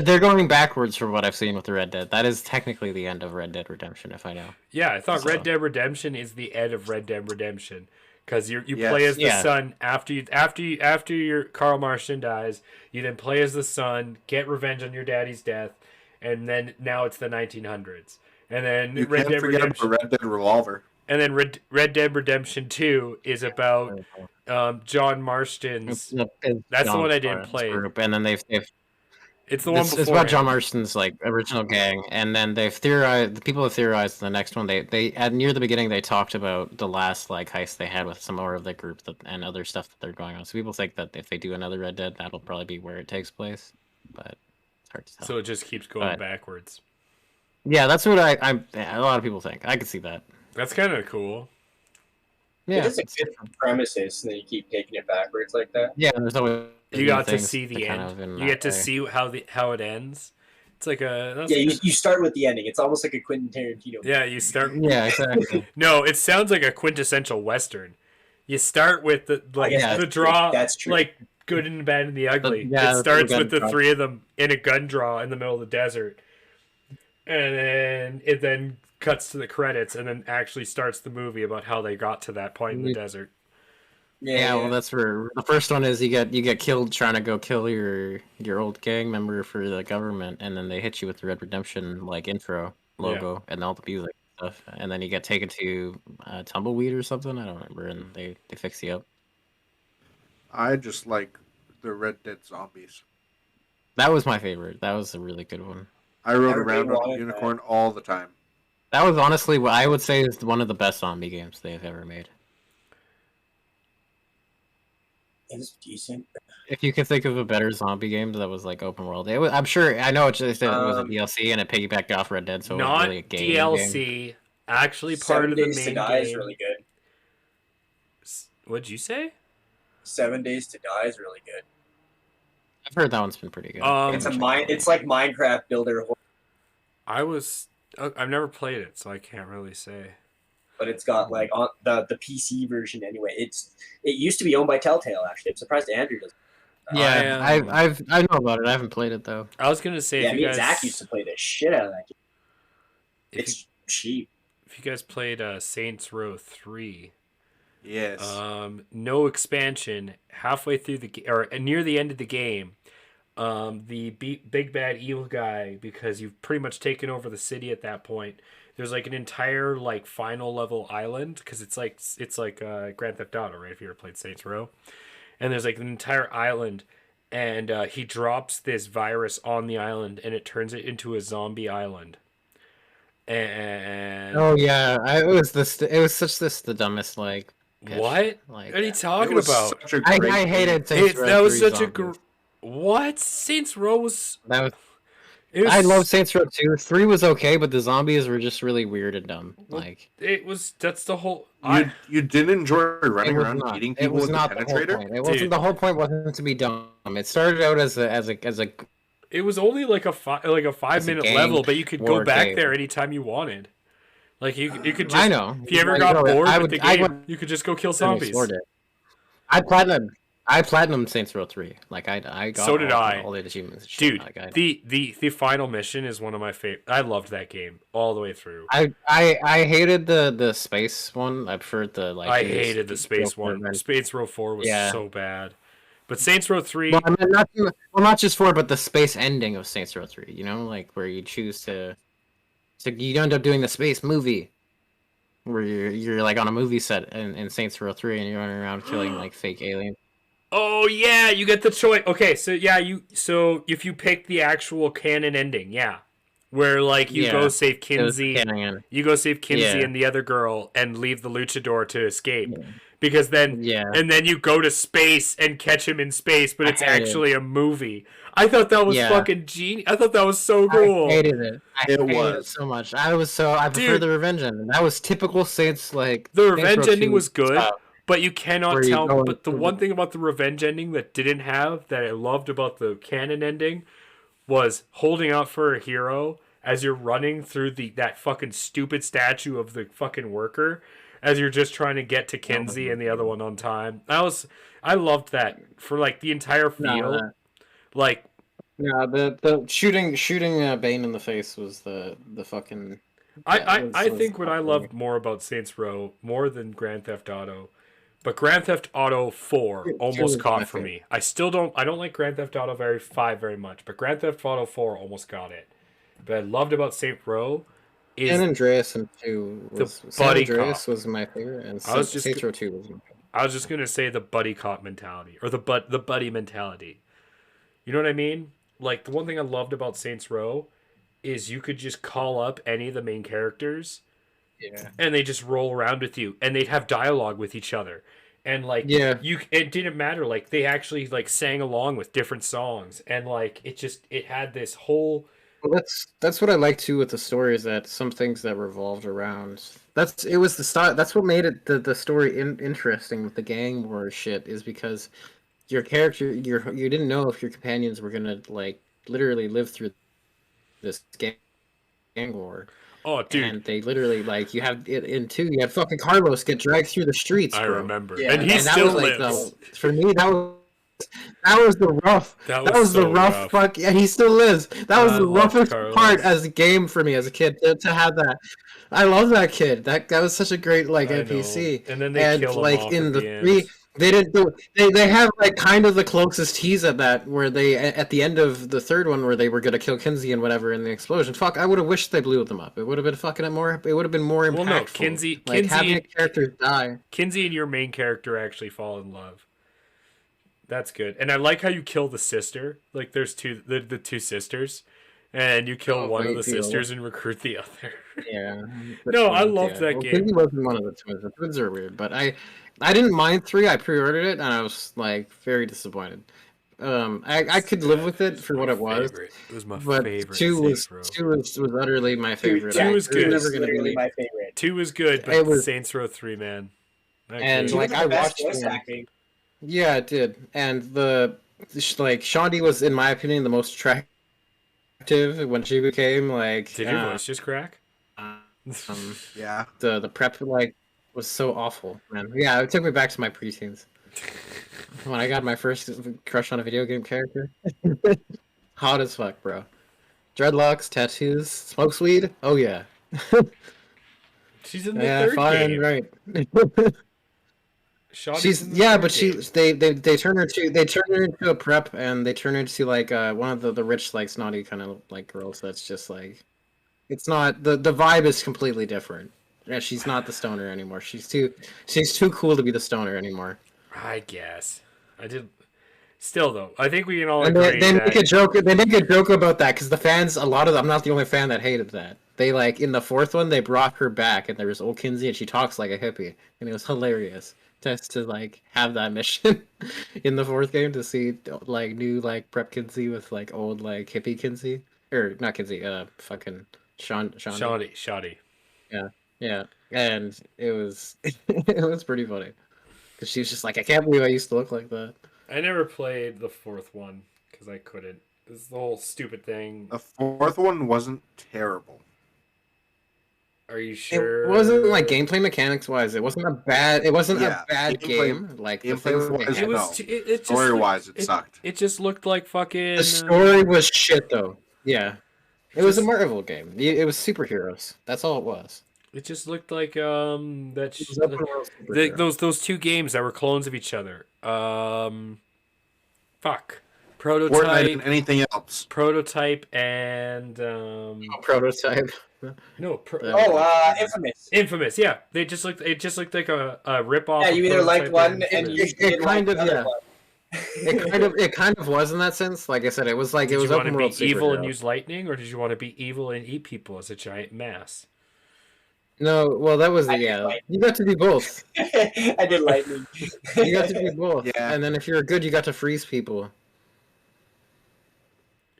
they're going backwards from what I've seen with the Red Dead. That is technically the end of Red Dead Redemption, if I know. Yeah, I thought So- Red Dead Redemption is the end of Red Dead Redemption because you Yes. play as the Yeah. son after your Carl Marston dies. You then play as the son, get revenge on your daddy's death, and then now it's the 1900s. And then You Red can't Dead forget about Redemption, Red Dead Revolver. and then Red Dead Redemption 2 is about John Marston's. That's the one I didn't play. Group, and then they've It's the one it's before. about John Marston's like original gang, and then they've theorized. The people have theorized the next one. They at near the beginning they talked about the last like heist they had with some more of the group and other stuff that they're going on. So people think that if they do another Red Dead, that'll probably be where it takes place, but it's hard to tell. So it just keeps going But- backwards. Yeah, that's what a lot of people think. I can see that. That's kind of cool. Yeah, It is a good premises, and then you keep taking it backwards like that. yeah. There's always You new got to things see the that kind end. of in You that get to way. see how it ends. It's like a that's Yeah, like you start with the ending. It's almost like a Quentin Tarantino. yeah. You start. Yeah, exactly. No, it sounds like a quintessential western. You start with the like guess the that's draw, true. That's true. like good and the bad and the ugly. yeah, it the starts gun with the draw. three of them in a gun draw in the middle of the desert, and then it then cuts to the credits, and then actually starts the movie about how they got to that point in the Yeah. desert. Yeah, well, that's where the first one is. You get killed trying to go kill your old gang member for the government, and then they hit you with the Red Redemption like intro logo and all the music and stuff, and then you get taken to Tumbleweed or something. I don't remember, and they fix you up. I just like the Red Dead Zombies. That was my favorite. That was a really good one. I rode Never around played on one a of unicorn all the time. That was honestly what I would say is one of the best zombie games they've ever made. It was decent. If you can think of a better zombie game that was like open world, I'm sure. I know it was a DLC and it piggybacked off Red Dead, so it was Not really a game. DLC, actually part 7 of the Days to main Die game. is really good. What'd you say? 7 Days to Die is really good. I've heard that one's been pretty good. It's like Minecraft builder, I've never played it, so I can't really say. but it's got like on the PC version anyway. It used to be owned by Telltale. Actually, I'm surprised Andrew doesn't. Yeah, I know about it. I haven't played it though. I was gonna say, Yeah, if me you and guys, Zach used to play the shit out of that game. if you, It's cheap. if you guys played Saints Row 3, Yes. no expansion, halfway through or near the end of the game, the big bad evil guy, because you've pretty much taken over the city at that point. There's like an entire like final level island, because it's like Grand Theft Auto, right? If you ever played Saints Row, and there's like an entire island, and he drops this virus on the island, and it turns it into a zombie island. And Oh yeah, it was the dummest like. pitch. what? Like, What are you It talking was about? such a I great hated game. Saints Row That was 3 such zombies. what? Saints Row was. That was. It was I love Saints Row 2. 3 was okay, but the zombies were just really weird and dumb. Like It was. That's the whole. You didn't enjoy running it was around not. eating It people was with not the the whole penetrator? point. It wasn't Dude. the whole point. Wasn't to be dumb. It started out as a. It was only like a 5-minute gang level, but you could go war back game. there anytime you wanted. Like you could just. I know. If you ever Like, got no, bored I with would- the I game, would- you could just go kill I zombies. explored it. I platinum Saints Row 3. Like I got So did I. all the achievements. and shit. Dude, Like, the final mission is one of my favorite. I loved that game all the way through. I hated the space one. I preferred the like. I you just hated the go space for it, one. man. Space Row 4 was Yeah. so bad. But Saints Row 3, Well, I mean, not just for, but the space ending of Saints Row 3. You know, like where you choose to you end up doing the space movie, where you're like on a movie set in Saints Row 3, and you're running around killing like fake aliens. oh yeah, you get the choice. Okay, so yeah, so if you pick the actual canon ending, yeah, where like you Yeah, go save It was Kinsey, canon. you go save Kinsey Yeah. and the other girl, and leave the luchador to escape, because then Yeah. and then you go to space and catch him in space, but I it's hated it. actually a movie. I thought that was Yeah. fucking genius. I thought that was so cool. I hated it. I It hated was. it so much. I prefer Dude. the revenge ending. That was typical Saints like. The Saints revenge Row ending 2 was good, style. but you cannot Where you tell. go But the into one the- thing about the revenge ending that didn't have, that I loved about the canon ending, was holding out for a hero as you're running through that fucking stupid statue of the fucking worker, as you're just trying to get to Kinsey and the other one on time. I loved that for like the entire field. Like No, the shooting Bane in the face was the fucking. I was think what I awesome. loved more about Saints Row, more than Grand Theft Auto, but Grand Theft Auto 4 Two almost was my caught for favorite. me. I don't like Grand Theft Auto 5 very much, but Grand Theft Auto 4 almost got it. But I loved about Saints Row is San Andreas and 2 was San buddy Andreas cop. was my favorite, and I was just- Saints Row 2 was my favorite. I was just gonna say the buddy cop mentality, or the buddy mentality. You know what I mean? Like the one thing I loved about Saints Row is you could just call up any of the main characters Yeah. and they just roll around with you, and they'd have dialogue with each other, and like Yeah. it didn't matter, like they actually like sang along with different songs, and like it had this whole Well, that's what I like too with the story, is that some things that revolved around. It was the style. That's what made it the story interesting with the gang war shit, is because your character you didn't know if your companions were gonna like literally live through this gang war. oh dude, And they literally like you have it in 2. You had fucking Carlos get dragged through the streets. I bro. remember, Yeah, and he And that still was, like, lives. for me, that was the rough. That That was was the so rough rough. fuck. Yeah, he still lives. That was I the love roughest Carlos. part as a game for me as a kid to have that. I love that kid. That was such a great like I know. NPC. And then they kill him like off in at the the end. 3, they didn't do. They have like kind of the closest tease at that, where they at the end of the 3rd one, where they were gonna kill Kinsey and whatever in the explosion. Fuck, I would have wished they blew them up. It would have been fucking more. It would have been more impactful. Well, no, Kinsey having characters die. Kinsey and your main character actually fall in love. That's good. And I like how you kill the sister. Like there's the two sisters, and you kill Oh, one of the great deal. sisters and recruit the other. Yeah. No, I loved that game. Kinsey wasn't one of the twins. The twins are weird, but I didn't mind 3. I pre-ordered it, and I was like very disappointed. I could live with it for what it was, Favorite. It was my but favorite. 2 was Saints Row. was utterly my favorite. Two was good. Never gonna literally be. my favorite. 2 was good, but It was- Saints Row 3, man. That And, game- like, Two of I the best watched voice them. acting. Yeah, it did. And like Shaundi was, in my opinion, the most attractive when she became like. did your voice just crack? Yeah. The prep like was so awful, man. Yeah, it took me back to my preteens when I got my first crush on a video game character. Hot as fuck, bro. Dreadlocks, tattoos, smokes weed. Oh yeah, She's in the yeah, third fine, game. right. Shawty's She's in the yeah, third but she game. they turn her into a prep and they turn her into like one of the rich like snotty kind of like girls that's just like it's not the vibe is completely different. Yeah, she's not the stoner anymore. She's too cool to be the stoner anymore. I guess. I did. Still though, I think we can all And agree they that make a joke. They make a joke about that because the fans, a lot of them, I'm not the only fan that hated that. They like in the fourth one, they brought her back, and there was old Kinsey, and she talks like a hippie, and it was hilarious. Just to like have that mission in the fourth game to see like new like prep Kinsey with like old like hippie Kinsey or not Kinsey, fucking Sean. Shoddy. Yeah, yeah, and it was it was pretty funny because she was just like, I can't believe I used to look like that. I never played the fourth one because I couldn't. This is the whole stupid thing. The fourth one wasn't terrible. Are you sure? It wasn't like gameplay mechanics wise. It wasn't a bad. It wasn't Yeah, a bad gameplay- game. Like the gameplay things that they wise, had. It was. No. It just Story-wise, it looked- sucked. It just looked like fucking. The story was shit though. Yeah, it was a Just- Marvel game. It was superheroes. That's all it was. It just looked like that. It was open world superhero. Those two games that were clones of each other. Fuck. Fortnite and anything else. Prototype and Prototype. no. Infamous. Infamous. Yeah, they just looked. It just looked like a rip off. Yeah, you either liked one and you It didn't like kind of, the other yeah. one. It kind of was in that sense. Like I said, it was like Did it was you want open to world be evil and superhero. use lightning, or did you want to be evil and eat people as a giant mass? No, well that was I the did yeah. like- You got to do both. I did lightning. You got to do both. Yeah. And then if you're good, you got to freeze people.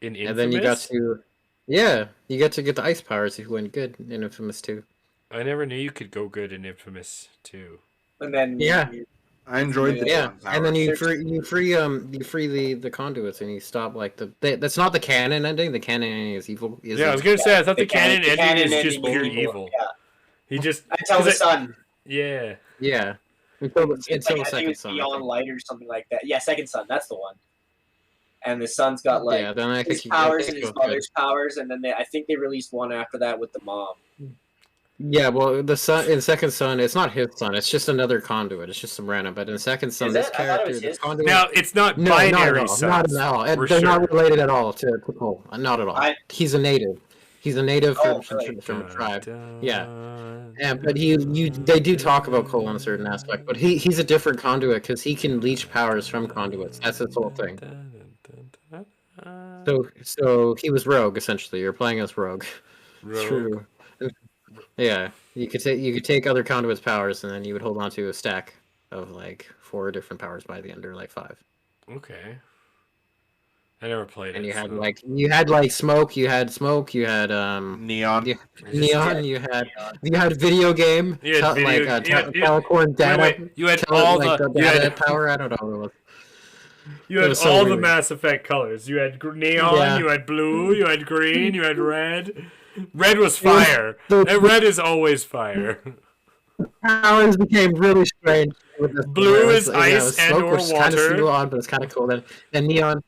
In Infamous, And then you got to, yeah, you get to get the ice powers if you went good in Infamous 2. I never knew you could go good in Infamous too. And then Yeah. I enjoyed the Yeah, ones. and then you free the conduits and you stop like that's not the canon ending. The canon ending is evil. Yeah, I was gonna say I thought the canon ending canon is just ending pure is evil. Yeah. He just Until 'cause the it- sun. Yeah. Yeah, until It's like, the I think second it's son. I Beyond think. Light or something like that. Yeah, second son. That's the one. And the son's got like Yeah, then I his think I powers think and it his was good. mother's powers, and then I think they released one after that with the mom. Yeah, well, the son in second son, it's not his son. It's just another conduit. It's just some random. But in second son, Is this it? I thought it character, was the his. conduit. Now it's not No, not at binary all. sons. Not at all. And for they're not sure. related at all to Cole. Not at all. He's a native. He's a native Oh, from, really? from a tribe. Yeah. Dun, Yeah, but they do talk about Cole on a certain aspect, but he's a different conduit because he can leech powers from conduits. That's his whole thing. So he was Rogue essentially. You're playing as Rogue. Rogue. True. Yeah, you could take other conduits' powers, and then you would hold on to a stack of like 4 different powers by the end, or like 5. Okay. I never played And it. you had so- smoke, you had Neon. yeah, I just- neon, you had video game, You had video- like you had- telecorn data. Wait, you had tele- all like, the you data had, power. I don't know what it was. you it had was so all the weird. Mass Effect colors. You had neon, Yeah. you had blue, you had green, you had red. Red was was- fire. the- And red is always fire. Powers became really strange. With this Blue one. is It was, ice and smoke, or which is kind of water. single on, but it's kind of cool. Then neon,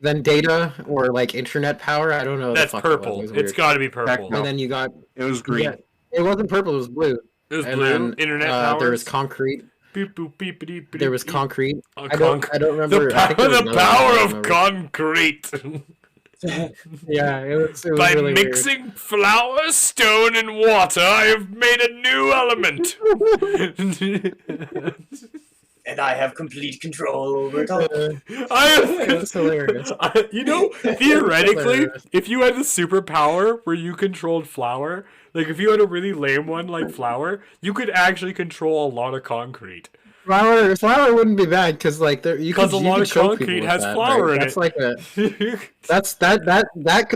then data or like internet power. I don't know. That's the fuck it was. purple. It was It's weird. got to be purple. No. And then you got It was green. yeah, it wasn't purple. It was blue. It was And blue. then, Internet powers. there was concrete. Beep, boop, beepity, beep, There was beep. concrete. Oh, I don't remember. The I think power, there was the another one, I power don't of remember. concrete. Yeah, it was By really mixing flour, stone, and water, I have made a new element. And I have complete control over it all. weird. I It was hilarious. You know, theoretically, Hilarious. if you had the superpower where you controlled flour, like if you had a really lame one like flour, you could actually control a lot of concrete. Flour wouldn't be bad because like there you 'Cause could a lot you of could choke concrete people with has that, flour right? in That's it. like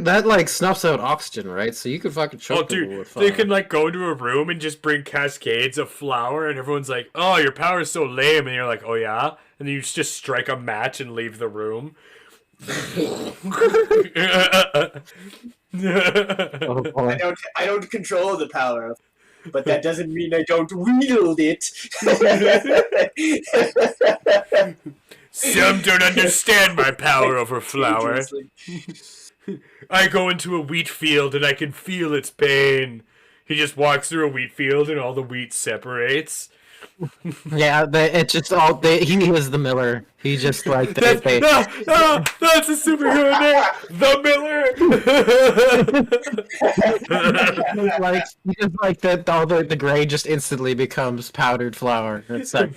that like snuffs out oxygen, right? So you could fucking choke Oh, people dude, with they flour. can like go into a room and just bring cascades of flour, and everyone's like, "Oh, your power's so lame," and you're like, "Oh yeah," and then you just strike a match and leave the room. Oh, boy. I don't control the power, but that doesn't mean I don't wield it. Some don't understand my power over flour. Dangerously. I go into a wheat field and I can feel its pain. He just walks through a wheat field and all the wheat separates. Yeah, it's just all. He was the miller. He just like That's a superhero name, the Miller. like he just like that. All the grain just instantly becomes powdered flour. It's like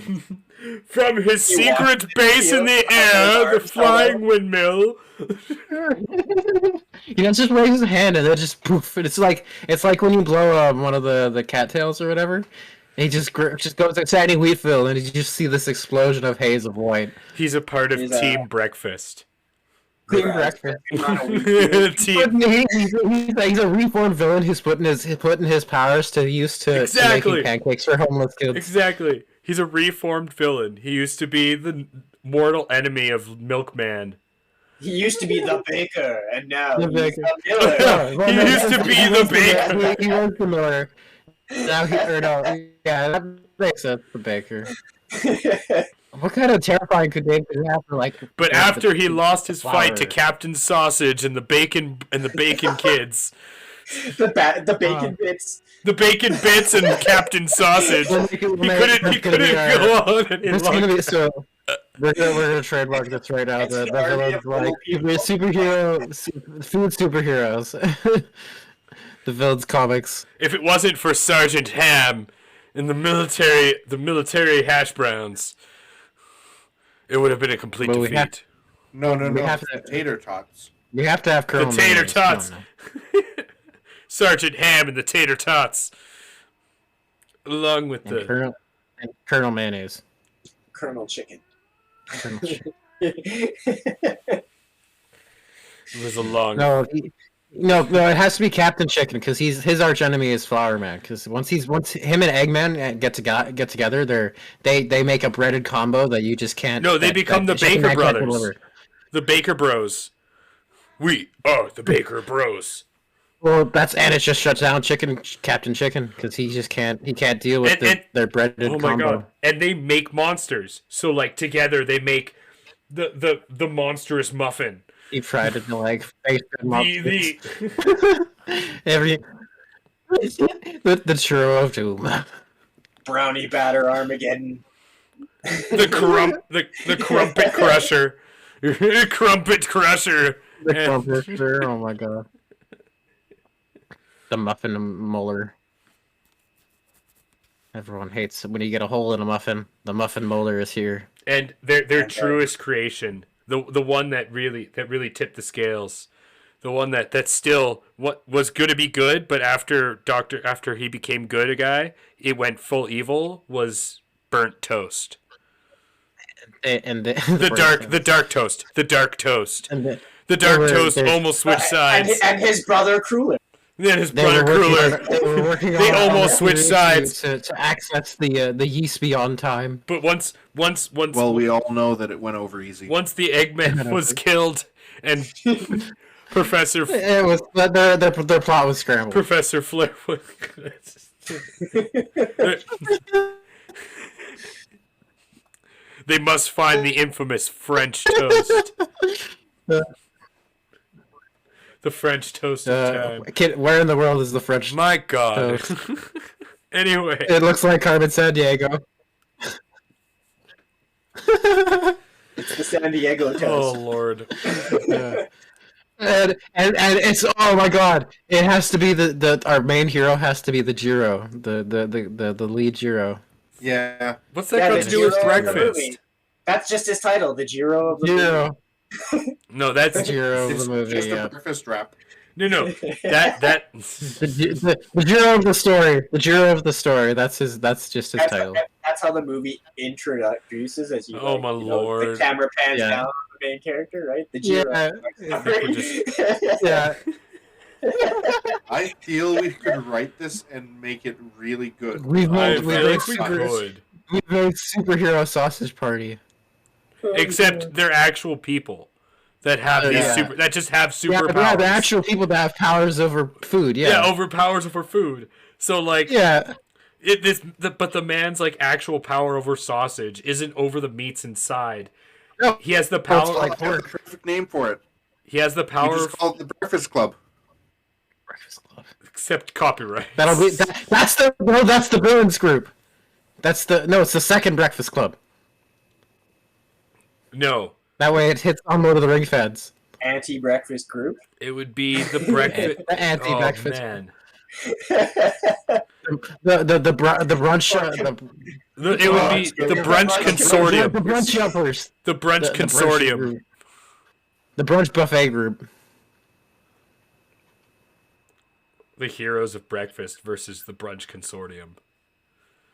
From his He secret walks base in the air, the flying windmill. he just raises his hand and then just poof. And it's like when you blow one of the cattails or whatever. And he just goes inside a wheat field and you just see this explosion of haze of white. He's a part of He's Team Breakfast. Clean breakfast. Team. He's a reformed villain who's putting his powers to use to Exactly. making pancakes for homeless kids. Exactly. He's a reformed villain. He used to be the mortal enemy of Milkman. He used to be the baker, and now The he's baker. the miller. He used to be the baker. He was the miller. Now yeah, that makes sense. The baker. What kind of terrifying could Dave have for like? But after he lost his flour. fight to Captain Sausage and the bacon kids, the bacon bits. the bacon bits and Captain Sausage, he couldn't go on any It's gonna longer. be so. We're gonna trademark this right now. It's The the army villains of like little people. food superheroes. The villains comics. If it wasn't for Sergeant Ham and the military hash browns, it would have been a complete But we defeat. have- No, We have to- tater tots. We have to have Colonel The tater Mayonnaise. tots. Come on now. Sergeant Ham and the tater tots, along with And the Colonel Mayonnaise. Colonel Chicken. Colonel Chicken. it was a long. No, no, it has to be Captain Chicken because his arch enemy is Flour Man. Because once him and Eggman get together, they make a breaded combo that you just can't. No, they become the Chicken Baker Man can't Brothers. deliver. The Baker Bros. We are the Baker Bros. Well, and it just shuts down Captain Chicken because he can't deal with their breaded Oh my combo. god! And they make monsters. So like together they make the monstrous muffin. He tried to like face The every the churro of doom. Brownie batter Armageddon. the crumpet crusher. Crumpet crusher. The crumpet, oh my god. The muffin molar. Everyone hates when you get a hole in a muffin. The muffin molar is here. And their truest creation, the one that really tipped the scales, the one that's still what was going to be good, but after he became good a guy, it went full evil, was burnt toast. And The dark toast. The dark toast. And The dark were- toast they- almost switched sides. And his brother Cruller. Then his they brother were Cruller. working They on almost switched sides. to access the yeast beyond time. But once Well, we all know that it went over easy. once the Eggman was killed and Professor It was their plot was scrambled. Professor Flair was they must find the infamous French toast. The French toast of time. Kid, where in the world is the French? My God. Anyway, It looks like Carmen San Diego. It's the San Diego oh toast. Lord. Yeah. And it's, oh my god, it has to be our main hero has to be the Jiro, the lead Jiro. Yeah. What's that Yeah, got the to do with Jiro of the breakfast? movie. That's just his title, the Jiro of the movie. Jiro, No, that's Jiro of It's the movie. just Yeah. a breakfast wrap. no. That The Jiro of the story. The Jiro of the story. That's just his title. That's how the movie introduces, as you Oh, my Lord. the camera pans Yeah. down on the main character, right? The Jiro. Yeah. I feel we could write this and make it really good. We've I made, feel like we could. we've made superhero sausage party. Except they're actual people. that have these Yeah. super that just have Yeah, superpowers. the actual people that have powers over food. yeah, Yeah. over powers over food. So like Yeah. but the man's like actual power over sausage isn't over the meats inside. No, He has the it's power. like That's the pork. perfect name for it. He has the You power, just call it the Breakfast Club. Breakfast Club. except copyright. That's the villains group. It's the second Breakfast Club. No, That way it hits on Lord of the Ring fans. Anti-breakfast group. it would be the breakfast. The anti-breakfast. Oh man, The brunch. it would be the brunch consortium. The brunch jumpers. The brunch The consortium. group. The brunch buffet group. The heroes of breakfast versus the brunch consortium.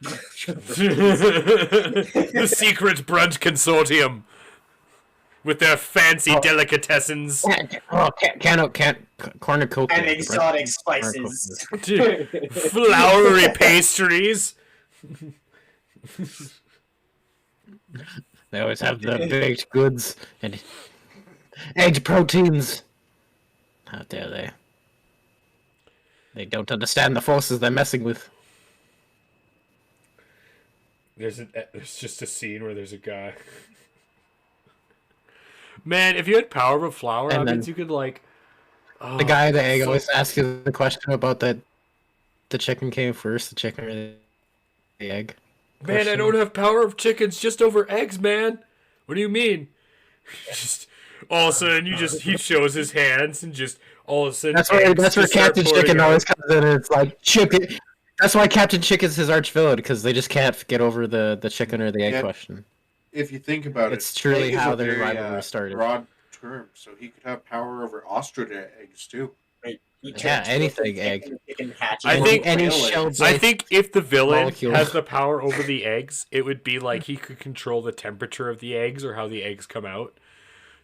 The secret brunch consortium with their fancy delicatessens, Cornucopia. And exotic spices. flowery pastries. They always have the baked goods and egg proteins. How dare they? They don't understand the forces they're messing with. There's just a scene where there's a guy. Man, if you had power of a flower, And that means then- you could like. Oh, The guy, the egg, always asks you the question about that. The chicken came first, the chicken or the egg. man, I question. don't have power of chickens, just over eggs, man. What do you mean? Just all of a sudden, he shows his hands and just all of a sudden. That's where eggs that's where just start Captain pouring Chicken out. always comes in, and it's like chicken. That's why Captain Chicken's his arch villain, because they just can't get over the chicken or the egg Yeah. question. If you think about It's it, truly egg is how a their very, rivalry started. Broad term, so he could have power over ostrich eggs too. He Yeah, turns anything into egg. chicken hatch. I think any Really? shell. I think if the villain molecule. has the power over the eggs, it would be like he could control the temperature of the eggs or how the eggs come out.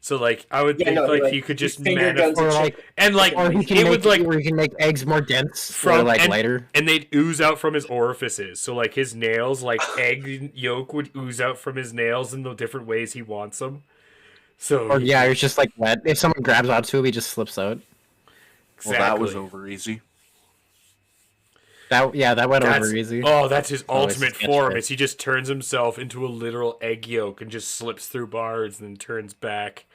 So like I would Yeah, think no, like like, he could just finger guns or a like, and like or he can it make would like where he can make eggs more dense From- or like and- lighter. and they'd ooze out from his orifices. So like his nails, like egg yolk would ooze out from his nails in the different ways he wants them. So Or yeah, it's just like wet. If someone grabs onto him, he just slips out. exactly. Well, that was over easy. That went That's- over easy. Oh, that's his Oh, it's ultimate sketch form. fit. Is he just turns himself into a literal egg yolk and just slips through bars and then turns back.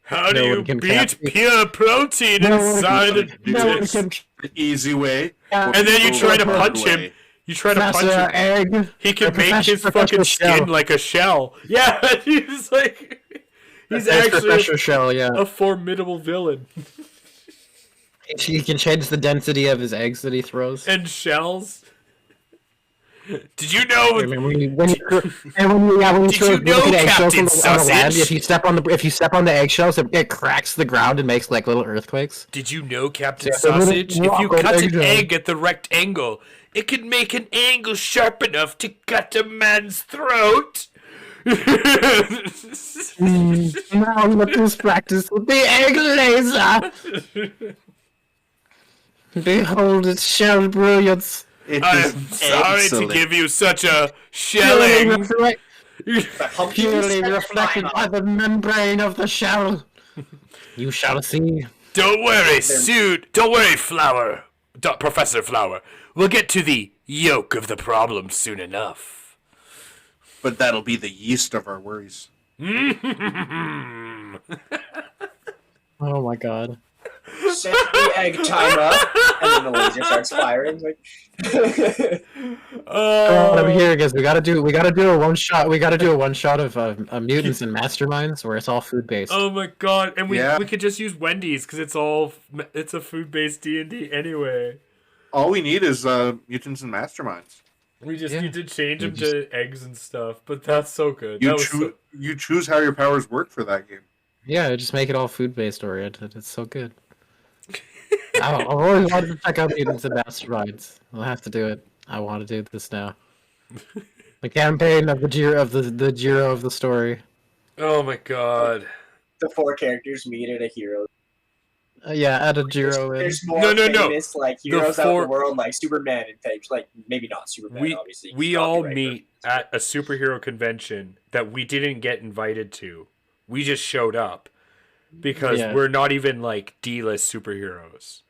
How do No you one can beat catch me. pure protein No one inside a No one disc? can The easy way. And And then you try to Or the hard punch him. way. You try to punch Professor him. Egg. He can Or make his Professor fucking skin Shell. like a shell. Yeah, he's like he's That's actually Professor Shell. Yeah, a formidable villain. he can change the density of his eggs that he throws. And shells. Did you know? I mean, when you throw Did you know, look at eggshells Captain on the land, Sausage? if you step on the eggshells, it cracks the ground and makes like little earthquakes. Did you know, Captain Yeah, the little Sausage? If you rock on cut an egg egg at the rectangle, it can make an angle sharp enough to cut a man's throat. Now let us practice with the egg laser. Behold its shell brilliance. It I is am sorry excellent. to give you such a Purely, shelling. purely reflected by the membrane of the shell. You shall see. Don't worry, Don't worry, Flower. Professor Flower. We'll get to the yolk of the problem soon enough. But that'll be the yeast of our worries. Oh my god. Set the egg timer, and then the laser starts firing. Like, What I'm hearing is we gotta do a one shot. We gotta do a one shot of mutants and masterminds where it's all food based. Oh my god! And we Yeah. we could just use Wendy's because it's a food based D&D anyway. All we need is mutants and masterminds. We just Yeah. need to change We them to eggs and stuff. But that's so good. You That was choose you choose how your powers work for that game. Yeah, just make it all food based oriented. It's so good. I've always wanted to check out mutants and masterminds. I'll have to do it. I want to do this now. The campaign of the Jiro of the Jiro of the story. Oh my god! the four characters meet at a hero. Yeah, add a Jiro in. There's more No. famous like heroes out in four- the world, like Superman and things. Like maybe not Superman, obviously. We he's all copyright meet at a superhero convention that we didn't get invited to. We just showed up because Yeah. we're not even like D-list superheroes.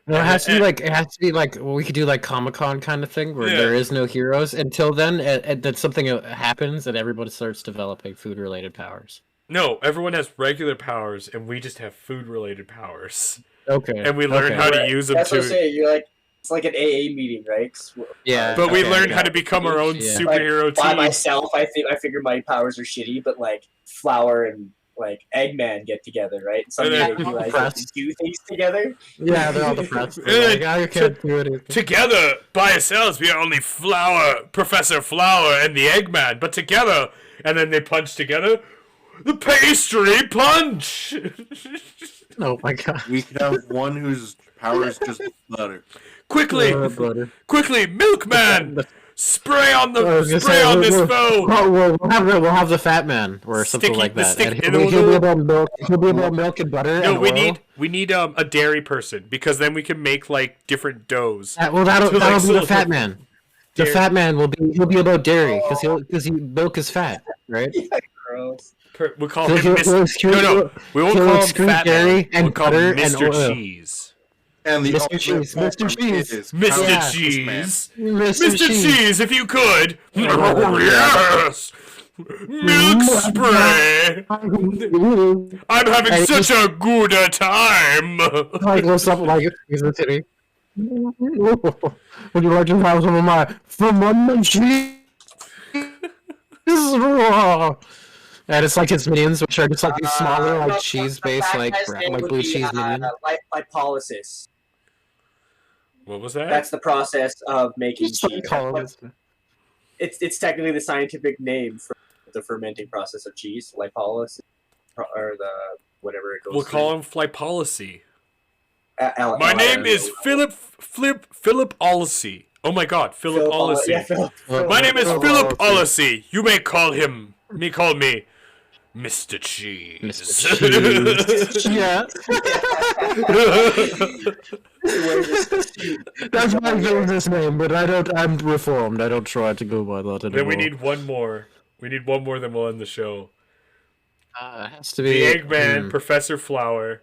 No, it has to be like well, we could do like Comic-Con kind of thing where Yeah. there is no heroes until then, and then something happens and everybody starts developing food-related powers. No, everyone has regular powers, and we just have food-related powers, Okay. and we learn okay. how to Right. use them That's what I'm too. saying. You're like it's like an AA meeting, right? 'Cause Yeah. But we okay, learned yeah. how to become our own Yeah. superhero by team. myself, I figure my powers are shitty, but like Flower and like Eggman get together, right? And someday then- they realize they can do things together. Yeah, they're all depressed. They're like, oh, you can't do anything. Together, by ourselves, we are only Flower, Professor Flower, and the Eggman. But together, and then they punch together. The pastry punch. Oh my god. We could have one whose power is just butter. Quickly, Butter. quickly, Milkman, spray on I was the gonna spray say, on this we'll- foe. we'll have the fat man or something Sticky- like the that. stick- And and he'll we'll be do- about milk. He'll be about milk and butter. No, and we oil. need a dairy person because then we can make like different doughs. Well, that'll So, like, be so- the fat man. The Dairy- fat man he'll be about dairy because milk is fat, right? Gross. We call So him he'll Mr. excrete- No, we won't he'll call him excrete Fat dairy Man. and We'll call him butter and Mr. oil. Cheese. And the Mr. ultimate Cheese, Mr. form Cheese. is Mr. Power Man. Cheese. Mr. Cheese, if you could. Yes. Milk spray. I'm having Hey, such a good a time. Like what's up? Like he's a titty. Would you like to have some of my from cheese? And it's like his minions, which are just like these smaller, No, like cheese-based, the like fat guy's name like would blue be, cheese minions. lipolysis. What was that? That's the process of making Just like cheese. call it- It's technically the scientific name for the fermenting process of cheese, lipolysis, or the whatever it goes. We'll call him Fly Policy. My My name is Philip Olisey. Oh my God, Philip Olisey. Yeah, Philip. My name is Philip Philip Olisey. Olisey. You may call me Mr. Cheese. Mr. Cheese. Yeah, that's my business name, but I'm reformed. I don't try to go by that anymore. Then we need one more. We need one more, then we'll end the show. It has to The be Eggman, Professor Flower,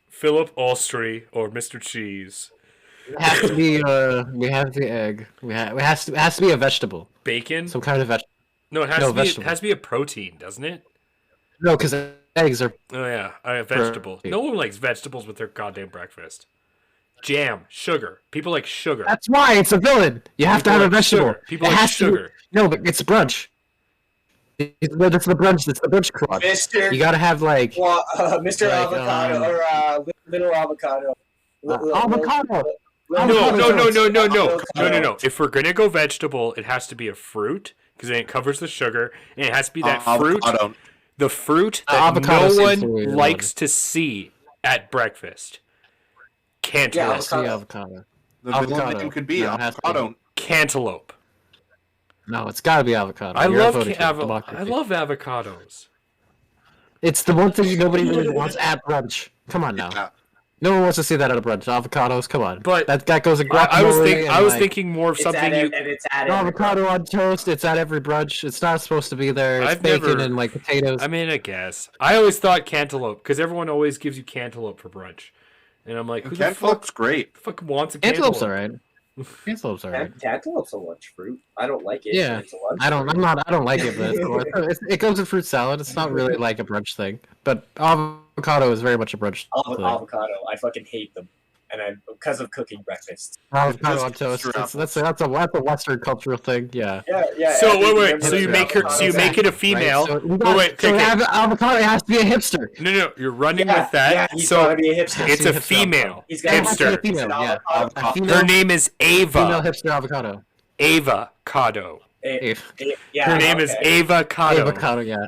Philip Ostrey, or Mr. Cheese. It has to be. We have the egg. It has to be a vegetable. Bacon? Some kind of vegetable. No, it has No, to be. It vegetable. has to be a protein, doesn't it? No, because eggs are. Oh yeah, a vegetable. Protein. No one likes vegetables with their goddamn breakfast. Jam, sugar. People like sugar. That's why it's a villain. You have to People have a like vegetable. sugar. People It like has to- sugar. No, but it's brunch. It's the brunch. It's the brunch crowd. Mr. You gotta have like Mr. Like, Avocado or Little Avocado. avocado. No. If we're gonna go vegetable, it has to be a fruit because then it covers the sugar, and it has to be that fruit. Avocado. The fruit that Avocado no seems one to be the likes to see at breakfast. Cantaloupe. Yeah, Has to be avocado. The villain Avocado. name could be No, it has to be. avocado. Cantaloupe. No, it's gotta be avocado. I You're love voting for democracy. I love avocados. It's the one thing nobody really wants at brunch. Come on now. Yeah. No one wants to see that at a brunch. Avocados, come on. But that goes in guacamole. I was and, thinking more of It's something you. and it's at avocado on toast. It's at every brunch. It's not supposed to be there. It's I've bacon never- and like potatoes. I mean, I guess I always thought cantaloupe because everyone always gives you cantaloupe for brunch, and I'm like, who the Cantaloupe's great. fuck wants a cantaloupe? Cantaloupe's alright. Cantaloupe's alright. Cantaloupe's a lunch fruit. I don't like it. Yeah. but it's a lunch I don't like it, but it goes in fruit salad. It's not really like a brunch thing, but avocado is very much a brunch thing. Avocado. I fucking hate them, and because of cooking breakfast. Avocado Just on toast. extra That's a Western cultural thing. Yeah. Yeah. So everything wait. So you remembers make her. So you avocado. make it a female. Right, so Okay. avocado it has to be a hipster. No. You're running Yeah, with that. yeah, he's so gotta be a hipster. it's He's a a hipster female He's gotta be a hipster. He's Female, an yeah. avocado. A female, Her name is female Ava. hipster avocado. Ava Cado. Yeah, Her name is okay. Ava Cado. Avocado, yeah.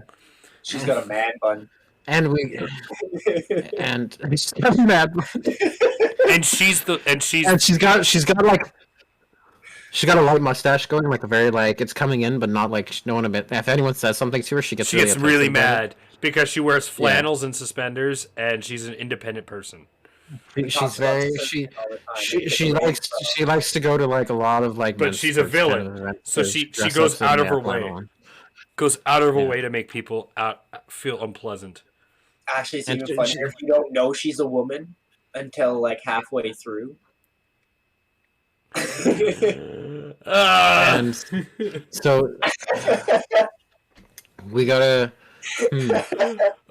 She's got a man bun. And she's got mad. And she's And she's got She's got a light mustache going, like a very like it's coming in, but not like no one admit. If anyone says something to her, she gets She gets really offended by it. mad because she wears flannels and suspenders, and she's an independent person. She's very she likes to go to like a lot of like. But men's she's a sports kind villain, of events so to she dress goes up out in of her flannel. way. Goes out of her Yeah. way to make people feel unpleasant. Actually, it's And even funnier if you don't know she's a woman until like halfway through. Ah! And so we gotta.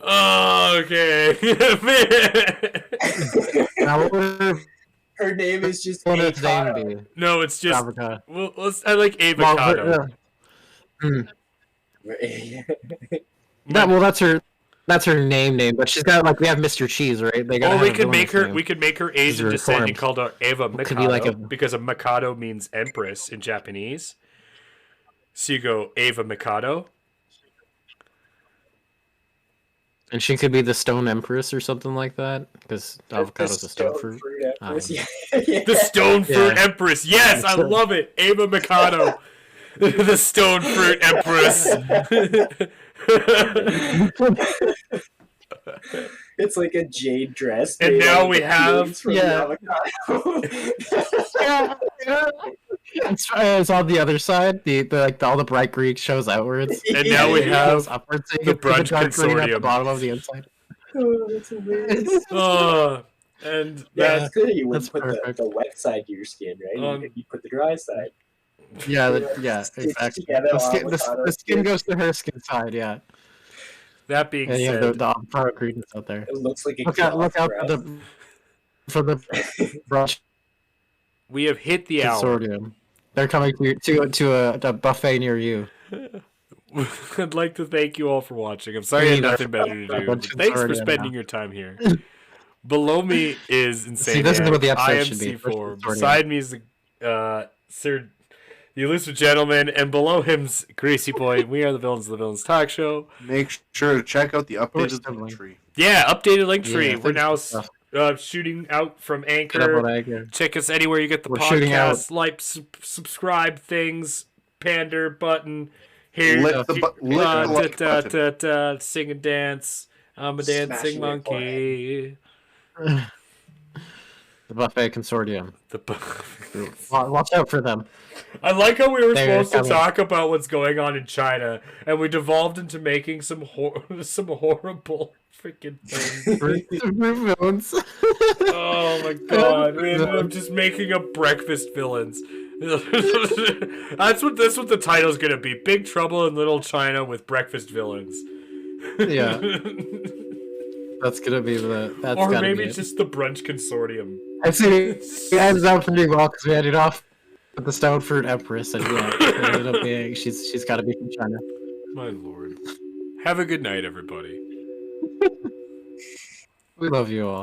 Oh, okay. Now what would Her name is just what would its name Avocado. be? No, it's just. Avocado. Well, I like avocado. That well, that's her name, but she's got like we have Mr. Cheese, right? They gotta Or have we a could make villainous her. name. We could make her Asian her descent and reformed. call her Ava Mikado Could be like a- because a Mikado means empress in Japanese. So you go Ava Mikado. And she could be the Stone Empress or something like that, because avocado's a stone fruit. Empress, yeah. The Stone Fruit Yeah. Empress. Yes, I love it. Ava Mikado. The Stone Fruit Empress. It's like a jade dress. And made now out of we the have- beads from Yeah. the avocado. It's on the other side. The like all the bright green shows outwards. And now we It have goes upwards. So you the get the brunch dark green at the consortium. bottom of the inside. Oh, that's hilarious. And Yeah, that it's good. You that's wouldn't put perfect. the wet side to your skin, right? Um, You put the dry side. Yeah, Stitch exactly. together The skin, avocado the skin skin. goes to her skin side. Yeah, that being and you have said, the avocado greenness out there. It looks like a Look out! Look out cloth for the brunch we have hit the hour. consortium. They're coming to a buffet near you. I'd like to thank you all for watching. I'm sorry I had nothing better to do. But thanks for spending your time here. Below me is Insane. See, this is what the episode I am should be. C4. First Beside me is the Sir, the Elusive Gentleman, and below him's Greasy Boy. We are the Villains of the Villains Talk Show. Make sure to check out the updated sibling. tree. Yeah, updated link tree. Yeah, We're now stuff. shooting out from Double Anchor. egg. Check us anywhere you get the We're shooting out. podcast. Like, subscribe things, pander button. Here, Lick the like button. sing and dance. I'm a dancing Smashing your monkey. The buffet consortium. The Watch out for them. I like how we were They're supposed to coming. talk about what's going on in China, and we devolved into making some some horrible freaking things. Villains. Oh my god! We ended up just making up breakfast villains. That's what the title's gonna be: Big Trouble in Little China with breakfast villains. Yeah. That's gonna be the. That's Or gotta maybe be it's it. just the brunch consortium. I see. It ends up pretty well because we ended off with the Stone Fruit Empress, and yeah, it ended up being she's got to be from China. My lord. Have a good night, everybody. We love you all.